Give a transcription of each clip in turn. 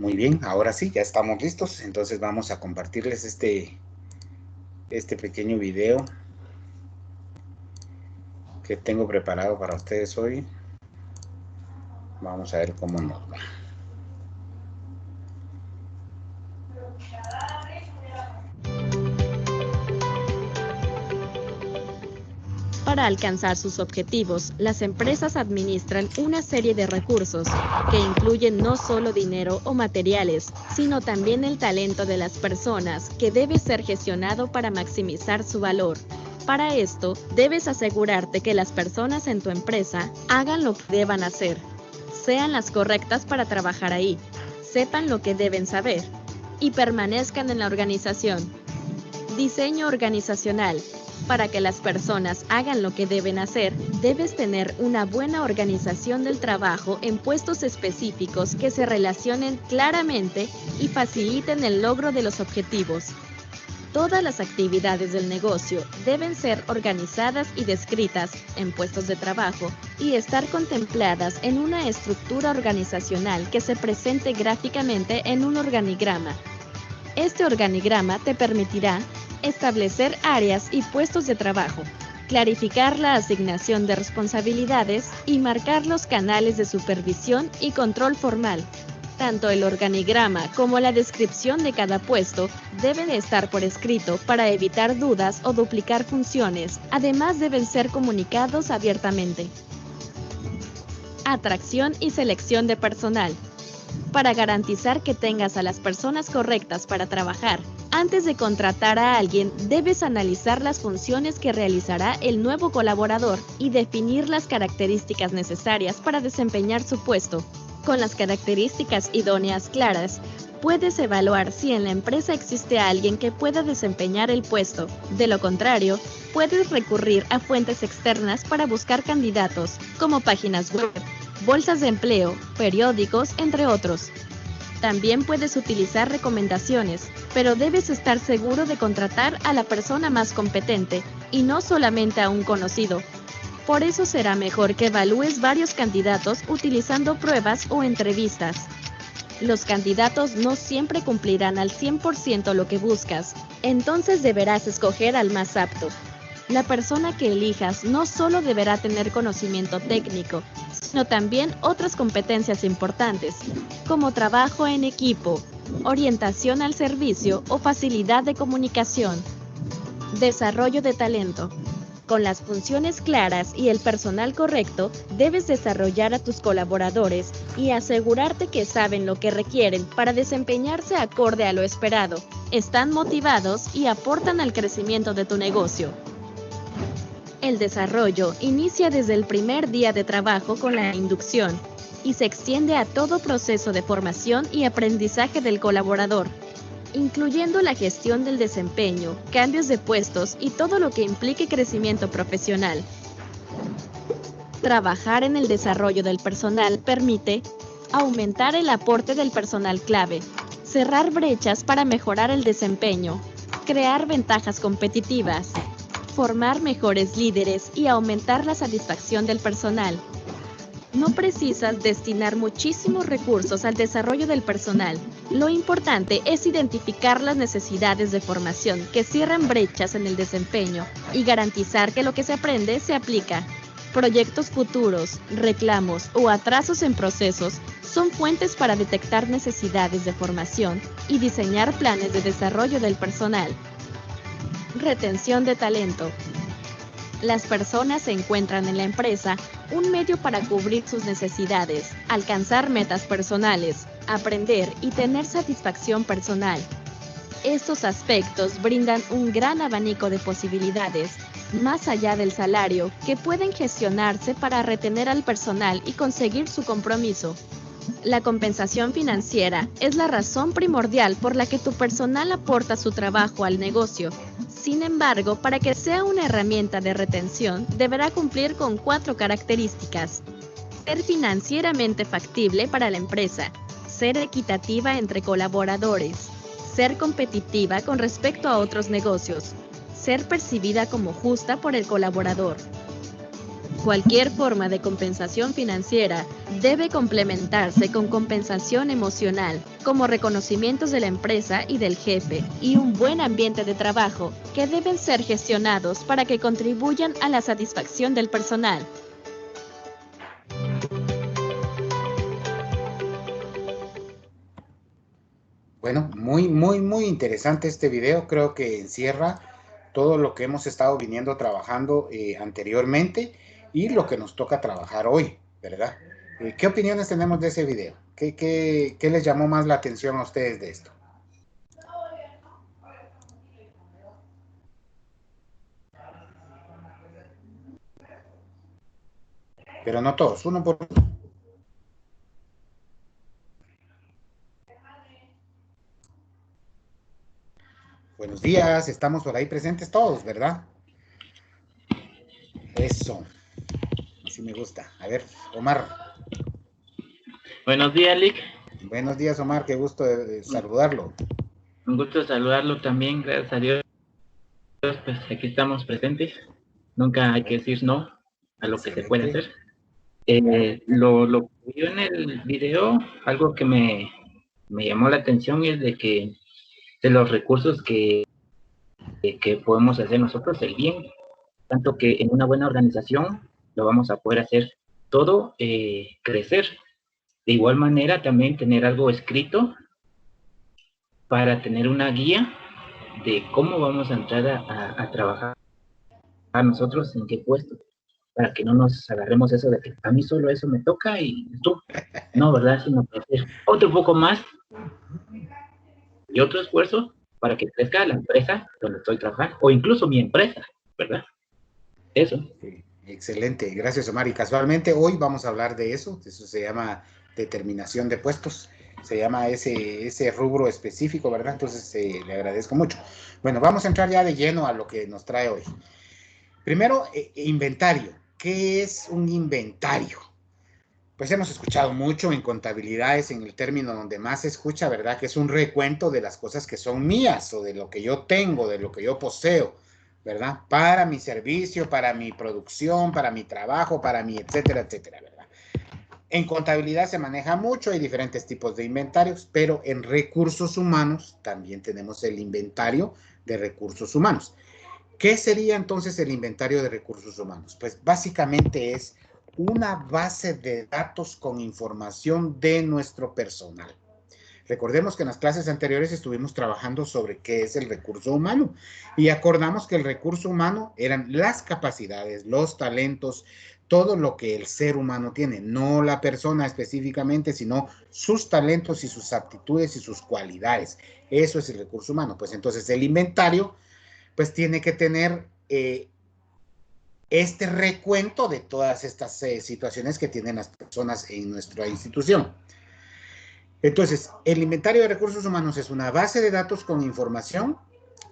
Muy bien, ahora sí, ya estamos listos. Entonces vamos a compartirles este pequeño video que tengo preparado para ustedes hoy. Vamos a ver cómo nos va. Para alcanzar sus objetivos, las empresas administran una serie de recursos que incluyen no solo dinero o materiales, sino también el talento de las personas que debe ser gestionado para maximizar su valor. Para esto, debes asegurarte que las personas en tu empresa hagan lo que deban hacer, sean las correctas para trabajar ahí, sepan lo que deben saber y permanezcan en la organización. Diseño organizacional. Para que las personas hagan lo que deben hacer, debes tener una buena organización del trabajo en puestos específicos que se relacionen claramente y faciliten el logro de los objetivos. Todas las actividades del negocio deben ser organizadas y descritas en puestos de trabajo y estar contempladas en una estructura organizacional que se presente gráficamente en un organigrama. Este organigrama te permitirá establecer áreas y puestos de trabajo, clarificar la asignación de responsabilidades y marcar los canales de supervisión y control formal. Tanto el organigrama como la descripción de cada puesto deben estar por escrito para evitar dudas o duplicar funciones. Además, deben ser comunicados abiertamente. Atracción y selección de personal. Para garantizar que tengas a las personas correctas para trabajar, antes de contratar a alguien, debes analizar las funciones que realizará el nuevo colaborador y definir las características necesarias para desempeñar su puesto. Con las características idóneas claras, puedes evaluar si en la empresa existe alguien que pueda desempeñar el puesto. De lo contrario, puedes recurrir a fuentes externas para buscar candidatos, como páginas web, bolsas de empleo, periódicos, entre otros. También puedes utilizar recomendaciones, pero debes estar seguro de contratar a la persona más competente y no solamente a un conocido. Por eso será mejor que evalúes varios candidatos utilizando pruebas o entrevistas. Los candidatos no siempre cumplirán al 100% lo que buscas, entonces deberás escoger al más apto. La persona que elijas no solo deberá tener conocimiento técnico, sino también otras competencias importantes, como trabajo en equipo, orientación al servicio o facilidad de comunicación. Desarrollo de talento. Con las funciones claras y el personal correcto, debes desarrollar a tus colaboradores y asegurarte que saben lo que requieren para desempeñarse acorde a lo esperado, están motivados y aportan al crecimiento de tu negocio. El desarrollo inicia desde el primer día de trabajo con la inducción y se extiende a todo proceso de formación y aprendizaje del colaborador, incluyendo la gestión del desempeño, cambios de puestos y todo lo que implique crecimiento profesional. Trabajar en el desarrollo del personal permite aumentar el aporte del personal clave, cerrar brechas para mejorar el desempeño, crear ventajas competitivas, formar mejores líderes y aumentar la satisfacción del personal. No precisas destinar muchísimos recursos al desarrollo del personal. Lo importante es identificar las necesidades de formación que cierran brechas en el desempeño y garantizar que lo que se aprende se aplica. Proyectos futuros, reclamos o atrasos en procesos son fuentes para detectar necesidades de formación y diseñar planes de desarrollo del personal. Retención de talento. Las personas encuentran en la empresa un medio para cubrir sus necesidades, alcanzar metas personales, aprender y tener satisfacción personal. Estos aspectos brindan un gran abanico de posibilidades, más allá del salario, que pueden gestionarse para retener al personal y conseguir su compromiso. La compensación financiera es la razón primordial por la que tu personal aporta su trabajo al negocio. Sin embargo, para que sea una herramienta de retención, deberá cumplir con 4 características. Ser financieramente factible para la empresa, ser equitativa entre colaboradores, ser competitiva con respecto a otros negocios, ser percibida como justa por el colaborador. Cualquier forma de compensación financiera debe complementarse con compensación emocional, como reconocimientos de la empresa y del jefe, y un buen ambiente de trabajo, que deben ser gestionados para que contribuyan a la satisfacción del personal. Bueno, muy interesante este video. Creo que encierra todo lo que hemos estado viniendo trabajando anteriormente y lo que nos toca trabajar hoy, ¿verdad? ¿Qué opiniones tenemos de ese video? ¿Qué les llamó más la atención a ustedes de esto? Pero no todos, uno por uno. Buenos días, estamos por ahí presentes todos, ¿verdad? Eso, así me gusta. A ver, Omar. Buenos días, Lick. Buenos días, Omar, qué gusto saludarlo. Un gusto saludarlo también, gracias a Dios. Pues aquí estamos presentes. Nunca hay que decir no a lo que se puede hacer. Lo que vio en el video, algo que me llamó la atención es de que de los recursos que podemos hacer nosotros, el bien, tanto que en una buena organización lo vamos a poder hacer todo crecer. De igual manera, también tener algo escrito para tener una guía de cómo vamos a entrar a trabajar a nosotros, en qué puesto, para que no nos agarremos eso de que a mí solo eso me toca y tú, no, ¿verdad? Sino que hacer otro poco más y otro esfuerzo para que crezca la empresa donde estoy trabajando, o incluso mi empresa, ¿verdad? Eso. Sí, excelente, gracias, Omar. Y casualmente hoy vamos a hablar de eso se llama determinación de puestos, se llama ese rubro específico, ¿verdad? Entonces le agradezco mucho. Bueno, vamos a entrar ya de lleno a lo que nos trae hoy. Primero, inventario. ¿Qué es un inventario? Pues hemos escuchado mucho en contabilidades, en el término donde más se escucha, ¿verdad? Que es un recuento de las cosas que son mías o de lo que yo tengo, de lo que yo poseo, ¿verdad? Para mi servicio, para mi producción, para mi trabajo, para mi etcétera, etcétera, ¿verdad? En contabilidad se maneja mucho, hay diferentes tipos de inventarios, pero en recursos humanos también tenemos el inventario de recursos humanos. ¿Qué sería entonces el inventario de recursos humanos? Pues básicamente es una base de datos con información de nuestro personal. Recordemos que en las clases anteriores estuvimos trabajando sobre qué es el recurso humano y acordamos que el recurso humano eran las capacidades, los talentos, todo lo que el ser humano tiene, no la persona específicamente, sino sus talentos y sus aptitudes y sus cualidades. Eso es el recurso humano. Pues entonces el inventario pues tiene que tener este recuento de todas estas situaciones que tienen las personas en nuestra institución. Entonces, el inventario de recursos humanos es una base de datos con información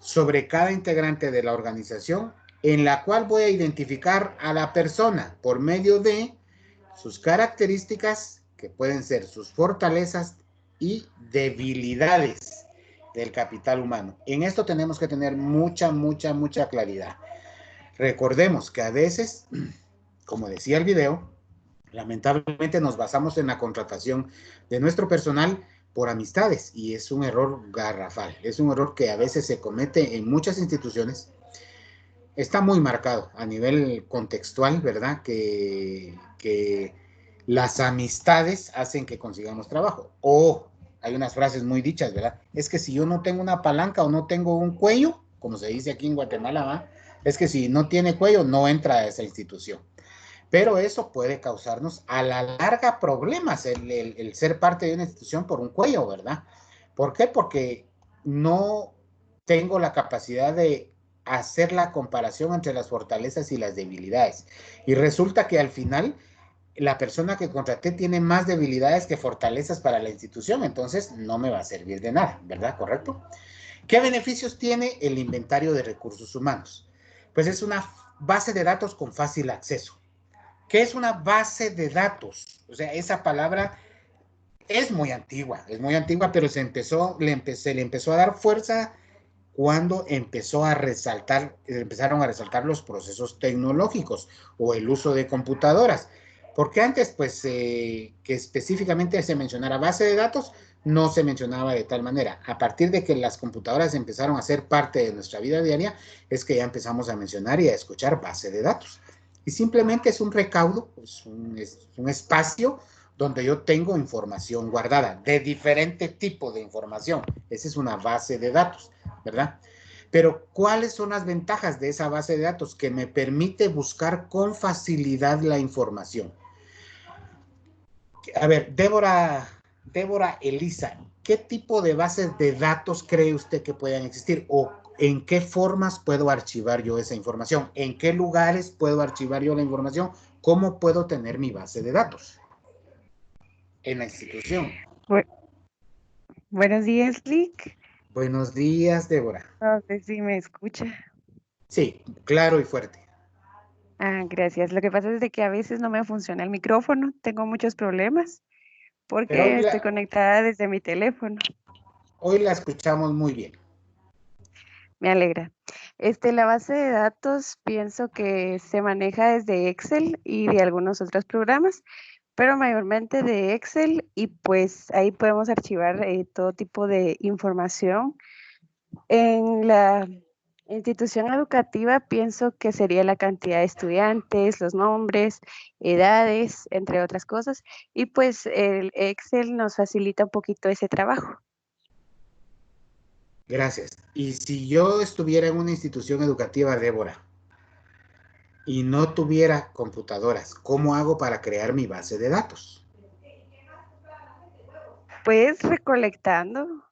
sobre cada integrante de la organización en la cual voy a identificar a la persona por medio de sus características, que pueden ser sus fortalezas y debilidades del capital humano. En esto tenemos que tener mucha claridad. Recordemos que a veces, como decía el video, lamentablemente nos basamos en la contratación de nuestro personal por amistades y es un error garrafal, es un error que a veces se comete en muchas instituciones. Está muy marcado a nivel contextual, ¿verdad? Que las amistades hacen que consigamos trabajo. O hay unas frases muy dichas, ¿verdad? Es que si yo no tengo una palanca o no tengo un cuello, como se dice aquí en Guatemala, ¿va? Es que si no tiene cuello, no entra a esa institución. Pero eso puede causarnos a la larga problemas, el ser parte de una institución por un cuello, ¿verdad? ¿Por qué? Porque no tengo la capacidad de hacer la comparación entre las fortalezas y las debilidades. Y resulta que al final la persona que contraté tiene más debilidades que fortalezas para la institución, entonces no me va a servir de nada, ¿verdad? ¿Correcto? ¿Qué beneficios tiene el inventario de recursos humanos? Pues es una base de datos con fácil acceso. ¿Qué es una base de datos? O sea, esa palabra es muy antigua, pero se le empezó a dar fuerza cuando empezaron a resaltar los procesos tecnológicos o el uso de computadoras. Porque antes, pues, que específicamente se mencionara base de datos, no se mencionaba de tal manera. A partir de que las computadoras empezaron a ser parte de nuestra vida diaria, es que ya empezamos a mencionar y a escuchar base de datos. Y simplemente es un recaudo, es un espacio donde yo tengo información guardada, de diferente tipo de información. Esa es una base de datos, ¿verdad? Pero, ¿cuáles son las ventajas de esa base de datos? Que me permite buscar con facilidad la información. A ver, Débora Elisa, ¿qué tipo de bases de datos cree usted que puedan existir? ¿O en qué formas puedo archivar yo esa información? ¿En qué lugares puedo archivar yo la información? ¿Cómo puedo tener mi base de datos en la institución? Buenos días, Lick. Buenos días, Débora. No sé si me escucha. Sí, claro y fuerte. Gracias. Lo que pasa es de que a veces no me funciona el micrófono. Tengo muchos problemas Pero porque estoy conectada desde mi teléfono. Hoy la escuchamos muy bien. Me alegra. La base de datos pienso que se maneja desde Excel y de algunos otros programas, pero mayormente de Excel, y pues ahí podemos archivar todo tipo de información. En la institución educativa pienso que sería la cantidad de estudiantes, los nombres, edades, entre otras cosas, y pues el Excel nos facilita un poquito ese trabajo. Gracias. Y si yo estuviera en una institución educativa, Débora, y no tuviera computadoras, ¿cómo hago para crear mi base de datos? Pues recolectando en un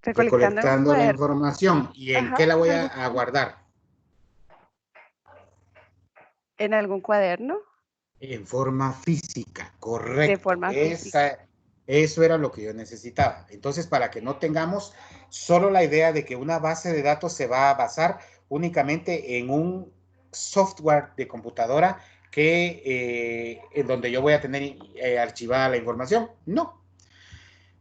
Recolectando la cuaderno. información. ¿Y en Ajá, qué la voy en algún, a guardar? en algún cuaderno En forma física, de correcto. forma física. Eso era lo que yo necesitaba. Entonces, para que no tengamos solo la idea de que una base de datos se va a basar únicamente en un software de computadora en donde yo voy a tener archivada la información. No.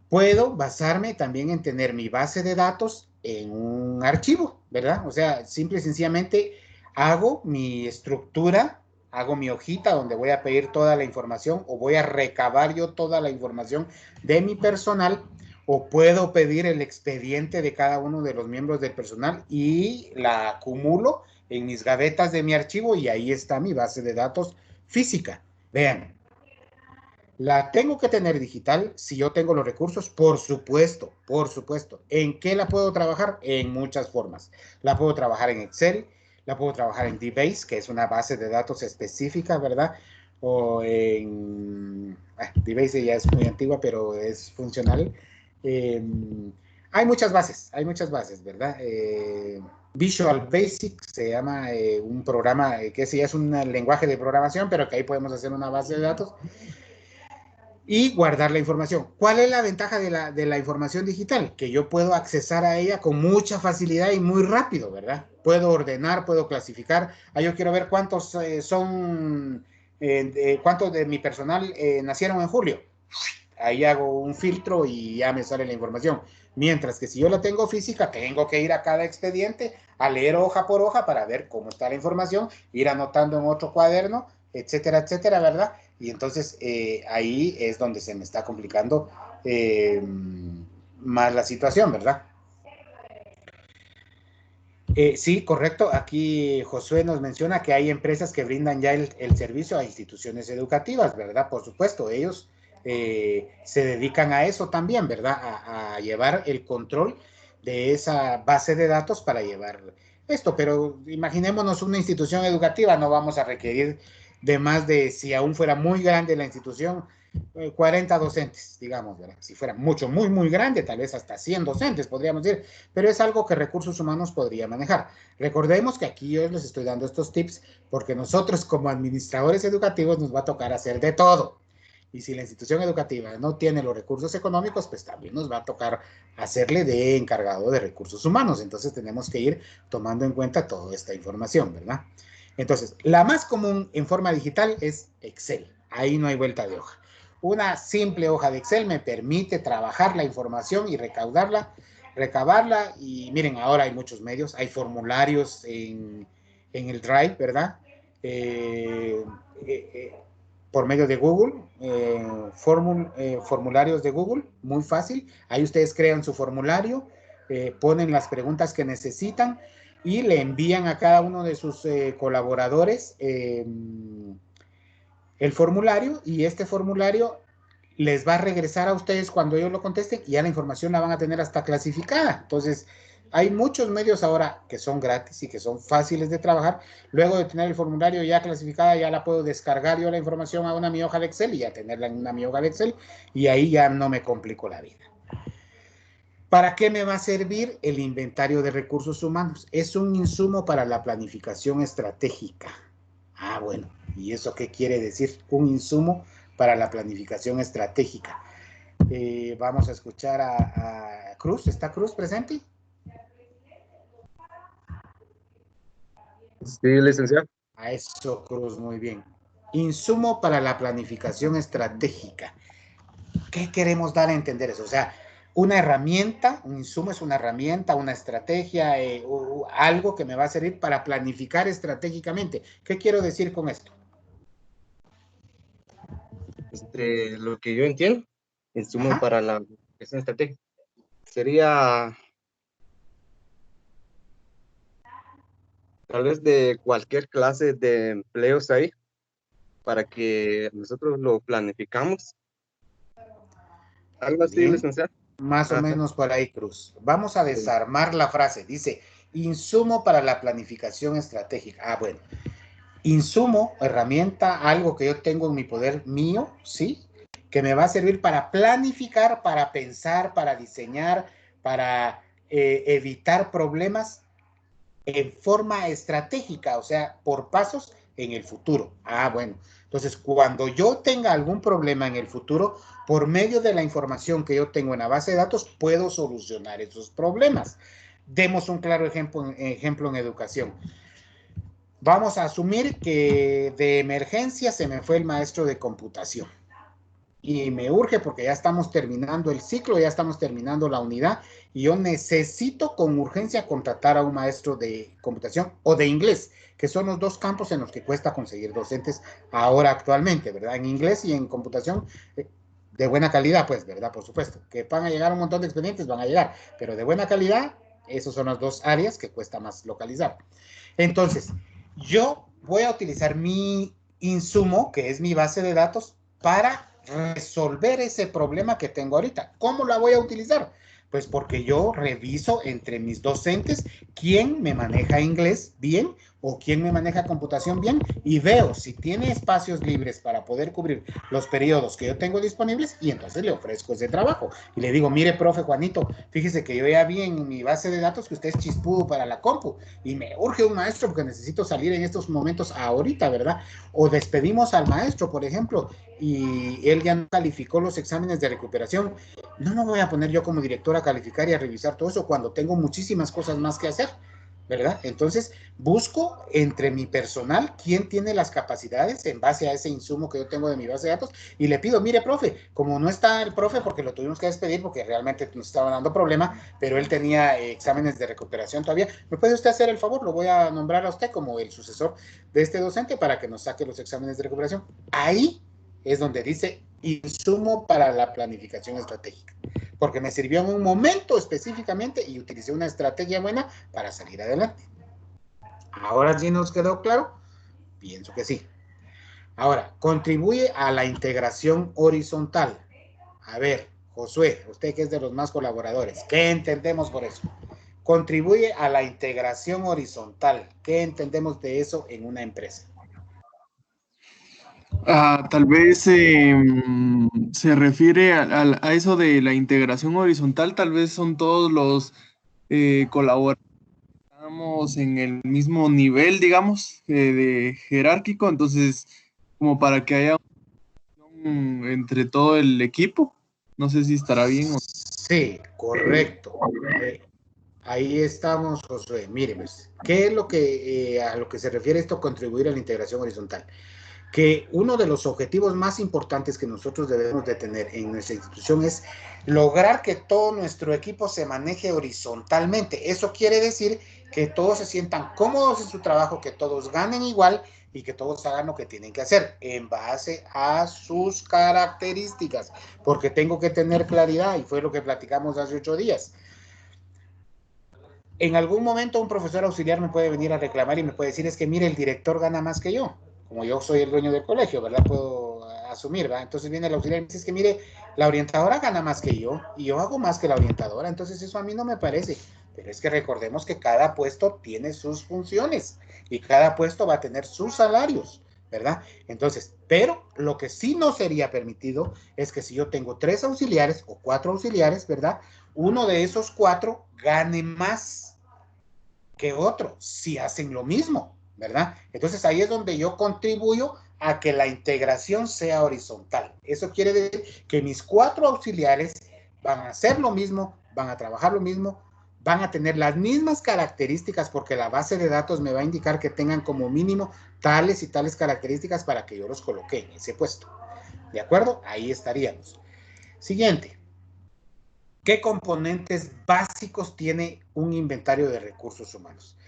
Puedo basarme también en tener mi base de datos en un archivo, ¿verdad? O sea, simple y sencillamente hago mi estructura, hago mi hojita donde voy a pedir toda la información o voy a recabar yo toda la información de mi personal, o puedo pedir el expediente de cada uno de los miembros del personal y la acumulo en mis gavetas de mi archivo y ahí está mi base de datos física. Vean, ¿la tengo que tener digital si yo tengo los recursos? Por supuesto, por supuesto. ¿En qué la puedo trabajar? En muchas formas. La puedo trabajar en Excel, la puedo trabajar en DBase, que es una base de datos específica, ¿verdad? O en... DBase ya es muy antigua, pero es funcional. Hay muchas bases, ¿verdad? Visual Basic se llama un programa que sí es un lenguaje de programación, pero que ahí podemos hacer una base de datos y guardar la información. ¿Cuál es la ventaja de la información digital? Que yo puedo accesar a ella con mucha facilidad y muy rápido, ¿verdad? Puedo ordenar, puedo clasificar. Yo quiero ver cuántos cuántos de mi personal nacieron en julio. Ahí hago un filtro y ya me sale la información. Mientras que si yo la tengo física, tengo que ir a cada expediente a leer hoja por hoja para ver cómo está la información, ir anotando en otro cuaderno, etcétera, etcétera, ¿verdad? Y entonces ahí es donde se me está complicando más la situación, ¿verdad? Sí, correcto. Aquí Josué nos menciona que hay empresas que brindan ya el servicio a instituciones educativas, ¿verdad? Por supuesto, ellos se dedican a eso también, ¿verdad? A llevar el control de esa base de datos para llevar esto. Pero imaginémonos una institución educativa, no vamos a requerir de más de, si aún fuera muy grande la institución, 40 docentes, digamos, ¿verdad? Si fuera mucho, muy, muy grande, tal vez hasta 100 docentes, podríamos decir, pero es algo que recursos humanos podría manejar. Recordemos que aquí yo les estoy dando estos tips porque nosotros como administradores educativos nos va a tocar hacer de todo. Y si la institución educativa no tiene los recursos económicos, pues también nos va a tocar hacerle de encargado de recursos humanos. Entonces tenemos que ir tomando en cuenta toda esta información, ¿verdad? Entonces, la más común en forma digital es Excel. Ahí no hay vuelta de hoja. Una simple hoja de Excel me permite trabajar la información y recaudarla recabarla y miren, ahora hay muchos medios, hay formularios en el Drive, ¿verdad? Por medio de Google, formularios de Google, muy fácil. Ahí ustedes crean su formulario, ponen las preguntas que necesitan y le envían a cada uno de sus colaboradores el formulario, y este formulario les va a regresar a ustedes cuando ellos lo contesten y ya la información la van a tener hasta clasificada. Entonces, hay muchos medios ahora que son gratis y que son fáciles de trabajar. Luego de tener el formulario ya clasificada, ya la puedo descargar yo la información a mi hoja de Excel y ya tenerla en mi hoja de Excel, y ahí ya no me complico la vida. ¿Para qué me va a servir el inventario de recursos humanos? Es un insumo para la planificación estratégica. Ah, bueno, ¿y eso qué quiere decir? Un insumo para la planificación estratégica. Vamos a escuchar a Cruz. ¿Está Cruz presente? Sí, licenciado. A eso, Cruz, muy bien. Insumo para la planificación estratégica. ¿Qué queremos dar a entender eso? O sea, una herramienta, un insumo es una herramienta, una estrategia, algo que me va a servir para planificar estratégicamente. ¿Qué quiero decir con esto? Lo que yo entiendo, insumo para la planificación estratégica sería tal vez de cualquier clase de empleos ahí, para que nosotros lo planificamos. Algo así, Bien. licenciado. Más o menos por ahí, Cruz. Vamos a desarmar la frase. Dice, insumo para la planificación estratégica. Ah, bueno. Insumo, herramienta, algo que yo tengo en mi poder mío, ¿sí? Que me va a servir para planificar, para pensar, para diseñar, para evitar problemas en forma estratégica, o sea, por pasos en el futuro. Ah, bueno. Entonces, cuando yo tenga algún problema en el futuro, por medio de la información que yo tengo en la base de datos, puedo solucionar esos problemas. Demos un claro ejemplo en educación. Vamos a asumir que de emergencia se me fue el maestro de computación. Y me urge porque ya estamos terminando el ciclo, ya estamos terminando la unidad, y yo necesito con urgencia contratar a un maestro de computación o de inglés, que son los dos campos en los que cuesta conseguir docentes ahora actualmente, ¿verdad? En inglés y en computación de buena calidad, pues, ¿verdad? Por supuesto, que van a llegar un montón de expedientes, van a llegar, pero de buena calidad, esas son las dos áreas que cuesta más localizar. Entonces, yo voy a utilizar mi insumo, que es mi base de datos, para resolver ese problema que tengo ahorita. ¿Cómo la voy a utilizar? Pues porque yo reviso entre mis docentes quién me maneja inglés bien o quién me maneja computación bien, y veo si tiene espacios libres para poder cubrir los periodos que yo tengo disponibles, y entonces le ofrezco ese trabajo. Y le digo, mire, profe Juanito, fíjese que yo ya vi en mi base de datos que usted es chispudo para la compu y me urge un maestro porque necesito salir en estos momentos ahorita, ¿verdad? O despedimos al maestro, por ejemplo, y él ya no calificó los exámenes de recuperación. No me voy a poner yo como director a calificar y a revisar todo eso cuando tengo muchísimas cosas más que hacer, ¿verdad? Entonces, busco entre mi personal quién tiene las capacidades en base a ese insumo que yo tengo de mi base de datos, y le pido, mire, profe, como no está el profe porque lo tuvimos que despedir porque realmente nos estaba dando problema, pero él tenía exámenes de recuperación todavía, ¿me puede usted hacer el favor? Lo voy a nombrar a usted como el sucesor de este docente para que nos saque los exámenes de recuperación. Ahí es donde dice insumo para la planificación estratégica, porque me sirvió en un momento específicamente y utilicé una estrategia buena para salir adelante. ¿Ahora sí nos quedó claro? Pienso que sí. Ahora, contribuye a la integración horizontal. A ver, Josué, usted que es de los más colaboradores, ¿qué entendemos por eso? Contribuye a la integración horizontal. ¿Qué entendemos de eso en una empresa? Tal vez se refiere a eso de la integración horizontal. Tal vez son todos los colaboradores en el mismo nivel, digamos, de jerárquico, entonces como para que haya entre todo el equipo. No sé si estará bien o... Sí, correcto. Ahí estamos, Josué. Mire, ¿qué es lo que a lo que se refiere esto, contribuir a la integración horizontal? que uno de los objetivos más importantes que nosotros debemos de tener en nuestra institución es lograr que todo nuestro equipo se maneje horizontalmente. Eso quiere decir que todos se sientan cómodos en su trabajo, que todos ganen igual y que todos hagan lo que tienen que hacer en base a sus características, porque tengo que tener claridad, y fue lo que platicamos hace 8 días. En algún momento un profesor auxiliar me puede venir a reclamar y me puede decir, es que mire, el director gana más que yo. Como yo soy el dueño del colegio, ¿verdad? Puedo asumir, ¿verdad? Entonces viene el auxiliar y me dice, es que mire, la orientadora gana más que yo y yo hago más que la orientadora, entonces eso a mí no me parece. Pero es que recordemos que cada puesto tiene sus funciones y cada puesto va a tener sus salarios, ¿verdad? Entonces, pero lo que sí no sería permitido es que si yo tengo 3 auxiliares o 4 auxiliares, ¿verdad? Uno de esos 4 gane más que otro si hacen lo mismo, ¿verdad? Entonces ahí es donde yo contribuyo a que la integración sea horizontal. Eso quiere decir que mis 4 auxiliares van a hacer lo mismo, van a trabajar lo mismo, van a tener las mismas características porque la base de datos me va a indicar que tengan como mínimo tales y tales características para que yo los coloque en ese puesto. ¿De acuerdo? Ahí estaríamos. Siguiente. ¿Qué componentes básicos tiene un inventario de recursos humanos?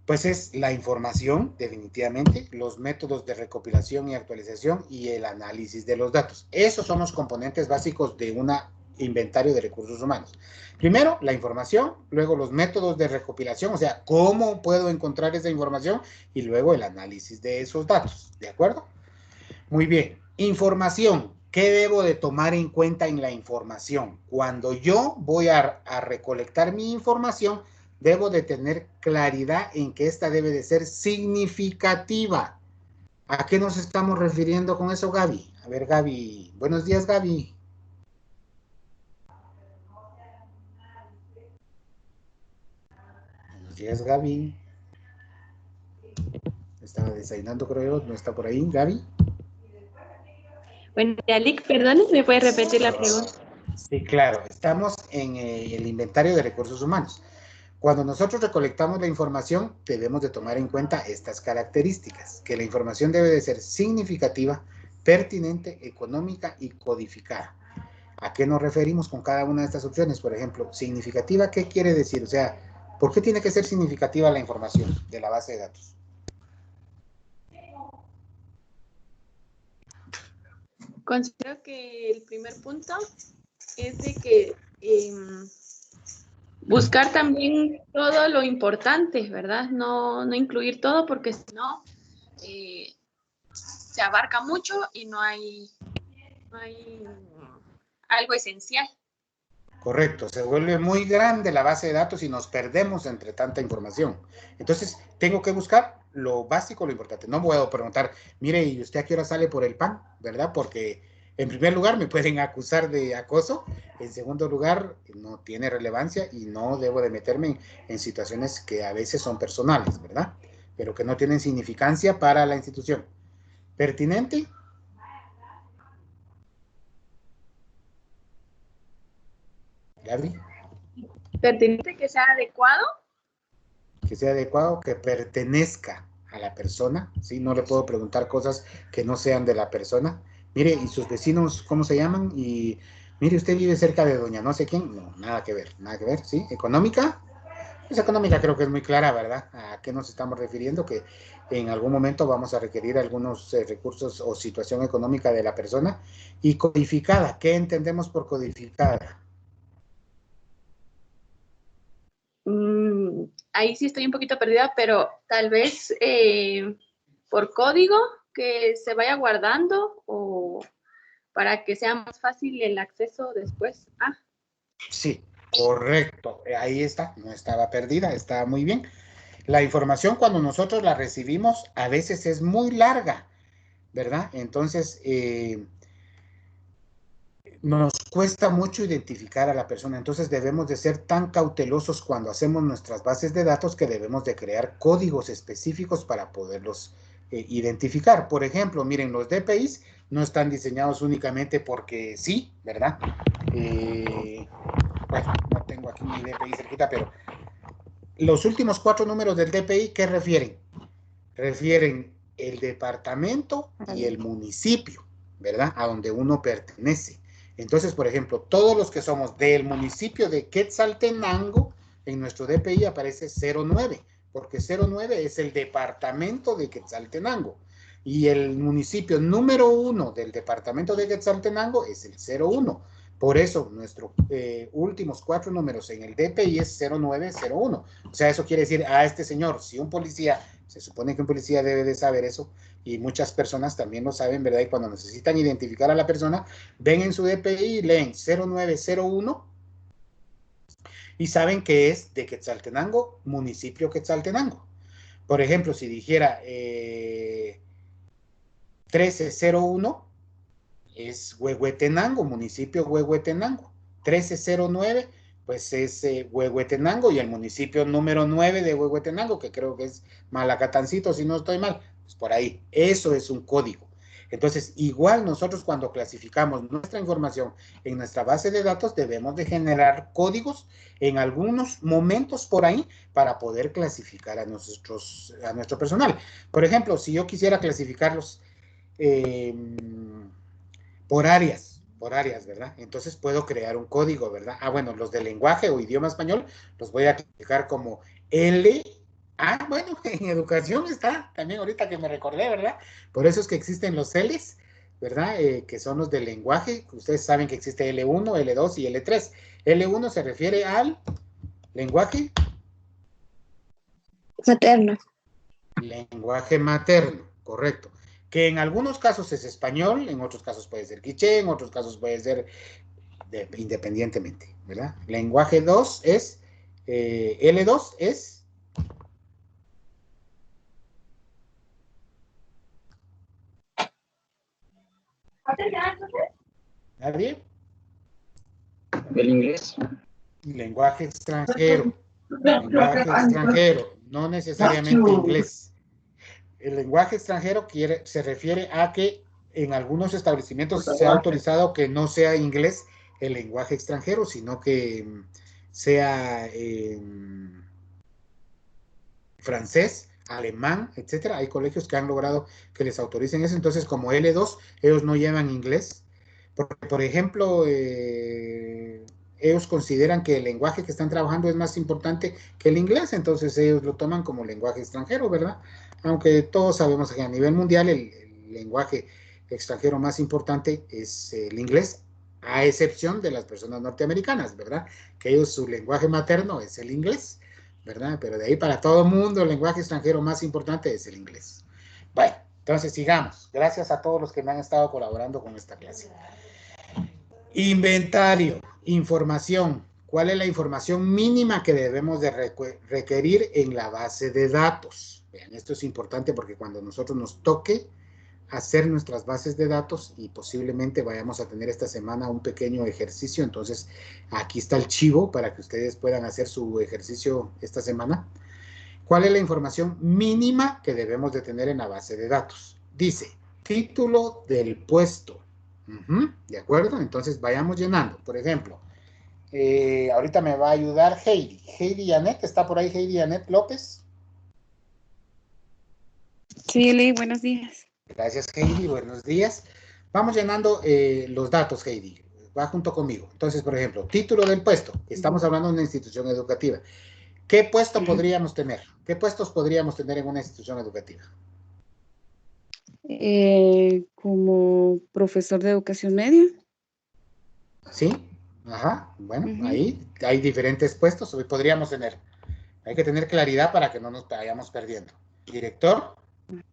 Pues es la información, definitivamente, los métodos de recopilación y actualización y el análisis de los datos. Esos son los componentes básicos de un inventario de recursos humanos. Primero, la información, luego los métodos de recopilación, o sea, cómo puedo encontrar esa información, y luego el análisis de esos datos. ¿De acuerdo? Muy bien. Información. ¿Qué debo de tomar en cuenta en la información? Cuando yo voy a recolectar mi información, debo de tener claridad en que esta debe de ser significativa. ¿A qué nos estamos refiriendo con eso, Gaby? A ver, Gaby. Buenos días, Gaby. Buenos días, Gaby. Estaba desayunando, creo yo. ¿No está por ahí, Gaby? Bueno, Alex, perdón, ¿me puedes repetir la pregunta? Sí, claro. Estamos en el inventario de recursos humanos. Cuando nosotros recolectamos la información, debemos de tomar en cuenta estas características, que la información debe de ser significativa, pertinente, económica y codificada. ¿A qué nos referimos con cada una de estas opciones? Por ejemplo, significativa, ¿qué quiere decir? O sea, ¿por qué tiene que ser significativa la información de la base de datos? Considero que el primer punto es de que buscar también todo lo importante, ¿verdad? No incluir todo porque si no se abarca mucho y no hay algo esencial. Correcto, se vuelve muy grande la base de datos y nos perdemos entre tanta información. Entonces, tengo que buscar lo básico, lo importante. No puedo preguntar, mire, ¿y usted a qué hora sale por el pan? ¿Verdad? Porque en primer lugar me pueden acusar de acoso, en segundo lugar no tiene relevancia y no debo de meterme en situaciones que a veces son personales, ¿verdad? Pero que no tienen significancia para la institución. ¿Pertinente? Gaby. Pertinente, que sea adecuado. Que sea adecuado, que pertenezca a la persona, ¿sí? No le puedo preguntar cosas que no sean de la persona. Mire, ¿y sus vecinos cómo se llaman? Y mire, usted vive cerca de doña no sé quién. No, nada que ver, ¿sí? ¿Económica? Pues económica creo que es muy clara, ¿verdad? ¿A qué nos estamos refiriendo? Que en algún momento vamos a requerir algunos recursos o situación económica de la persona. Y codificada, ¿qué entendemos por codificada? Ahí sí estoy un poquito perdida, pero tal vez por código que se vaya guardando o para que sea más fácil el acceso después. Sí, correcto. Ahí está, no estaba perdida, estaba muy bien. La información cuando nosotros la recibimos a veces es muy larga, ¿verdad? Entonces, nos cuesta mucho identificar a la persona, entonces debemos de ser tan cautelosos cuando hacemos nuestras bases de datos que debemos de crear códigos específicos para poderlos identificar. Por ejemplo, miren, los DPIs no están diseñados únicamente porque sí, ¿verdad? Bueno, no tengo aquí mi DPI cerquita, pero los últimos 4 números del DPI, ¿qué refieren? Refieren el departamento y el municipio, ¿verdad? A donde uno pertenece. Entonces, por ejemplo, todos los que somos del municipio de Quetzaltenango, en nuestro DPI aparece 09, porque 09 es el departamento de Quetzaltenango. Y el municipio número 1 del departamento de Quetzaltenango es el 01. Por eso, nuestros últimos 4 números en el DPI es 0901. O sea, eso quiere decir a este señor, si un policía, se supone que un policía debe de saber eso, y muchas personas también lo saben, ¿verdad? Y cuando necesitan identificar a la persona, ven en su DPI, leen 0901 y saben que es de Quetzaltenango, municipio Quetzaltenango. Por ejemplo, si dijera 1301, es Huehuetenango, municipio Huehuetenango. 1309, pues es Huehuetenango y el municipio número 9 de Huehuetenango, que creo que es Malacatancito, si no estoy mal, pues por ahí. Eso es un código. Entonces, igual nosotros cuando clasificamos nuestra información en nuestra base de datos, debemos de generar códigos en algunos momentos por ahí para poder clasificar a nuestro personal. Por ejemplo, si yo quisiera clasificarlos por áreas, ¿verdad? Entonces puedo crear un código, ¿verdad? Bueno, los de lenguaje o idioma español los voy a clasificar como L. Bueno, en educación está, también ahorita que me recordé, ¿verdad? Por eso es que existen los L's, ¿verdad? Que son los de lenguaje. Ustedes saben que existe L1, L2 y L3. L1 se refiere al lenguaje materno. Lenguaje materno, correcto. Que en algunos casos es español, en otros casos puede ser quiché, en otros casos puede ser independientemente, ¿verdad? Lenguaje 2 es, L2 es... ¿Nadie? El inglés. Lenguaje extranjero. Lenguaje extranjero, no necesariamente inglés. El lenguaje extranjero se refiere a que en algunos establecimientos se ha autorizado que no sea inglés el lenguaje extranjero, sino que sea francés, alemán, etcétera. Hay colegios que han logrado que les autoricen eso. Entonces, como L2, ellos no llevan inglés. Porque, por ejemplo, ellos consideran que el lenguaje que están trabajando es más importante que el inglés, entonces ellos lo toman como lenguaje extranjero, ¿verdad? Aunque todos sabemos que a nivel mundial el lenguaje extranjero más importante es el inglés, a excepción de las personas norteamericanas, ¿verdad? Que ellos, su lenguaje materno es el inglés, ¿verdad? Pero de ahí para todo el mundo el lenguaje extranjero más importante es el inglés. Bueno, entonces sigamos. Gracias a todos los que me han estado colaborando con esta clase. Inventario, información. ¿Cuál es la información mínima que debemos de requerir en la base de datos? Vean, esto es importante porque cuando nosotros nos toque hacer nuestras bases de datos y posiblemente vayamos a tener esta semana un pequeño ejercicio, entonces aquí está el chivo para que ustedes puedan hacer su ejercicio esta semana. ¿Cuál es la información mínima que debemos de tener en la base de datos? Dice, título del puesto. ¿De acuerdo? Entonces vayamos llenando. Por ejemplo, ahorita me va a ayudar Heidi. Heidi Janet, ¿está por ahí Heidi Janet López? Sí, Eli, buenos días. Gracias, Heidi, buenos días. Vamos llenando los datos, Heidi. Va junto conmigo. Entonces, por ejemplo, título del puesto. Estamos hablando de una institución educativa. ¿Qué puesto podríamos tener? ¿Qué puestos podríamos tener en una institución educativa? Como profesor de educación media. Sí, ajá, bueno, ahí hay diferentes puestos, hoy podríamos tener, hay que tener claridad para que no nos vayamos perdiendo. Director,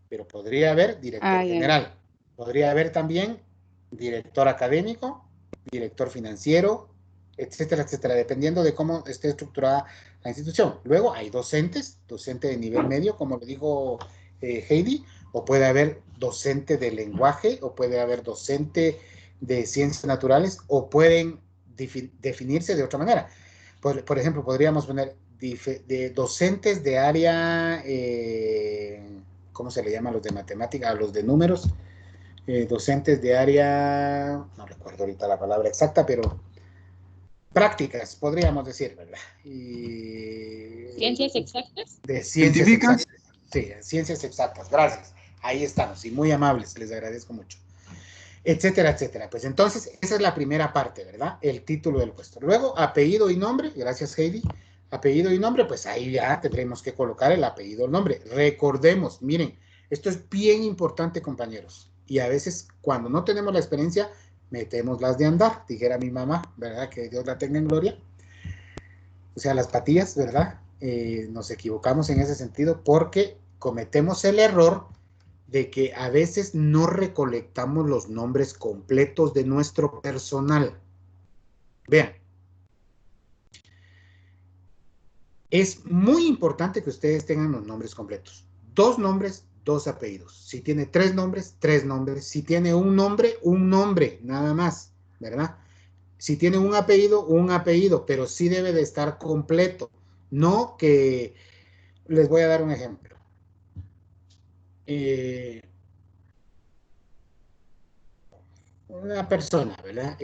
pero podría haber director general, podría haber también director académico, director financiero, etcétera, etcétera, dependiendo de cómo esté estructurada la institución. Luego hay docentes, docente de nivel medio, como lo dijo Heidi, o puede haber docente de lenguaje, o puede haber docente de ciencias naturales, o pueden definirse de otra manera. Por ejemplo, podríamos poner de docentes de área, ¿cómo se le llama a los de matemática? A los de números, docentes de área, no recuerdo ahorita la palabra exacta, pero prácticas, podríamos decir, ¿verdad? ¿Ciencias exactas? De ciencias exactas. Sí, ciencias exactas, gracias. Ahí estamos, y muy amables, les agradezco mucho. Etcétera, etcétera. Pues entonces, esa es la primera parte, ¿verdad? El título del puesto. Luego, apellido y nombre. Gracias, Heidi. Apellido y nombre, pues ahí ya tendremos que colocar el apellido o el nombre. Recordemos, miren, esto es bien importante, compañeros. Y a veces, cuando no tenemos la experiencia, metemos las de andar, dijera mi mamá, ¿verdad? Que Dios la tenga en gloria. O sea, las patillas, ¿verdad? Nos equivocamos en ese sentido porque cometemos el error de que a veces no recolectamos los nombres completos de nuestro personal. Vean, es muy importante que ustedes tengan los nombres completos. 2 nombres, 2 apellidos. Si tiene 3 nombres, 3 nombres. Si tiene un nombre, nada más, ¿verdad? Si tiene un apellido, pero sí debe de estar completo. No que, les voy a dar un ejemplo. Una persona, ¿verdad?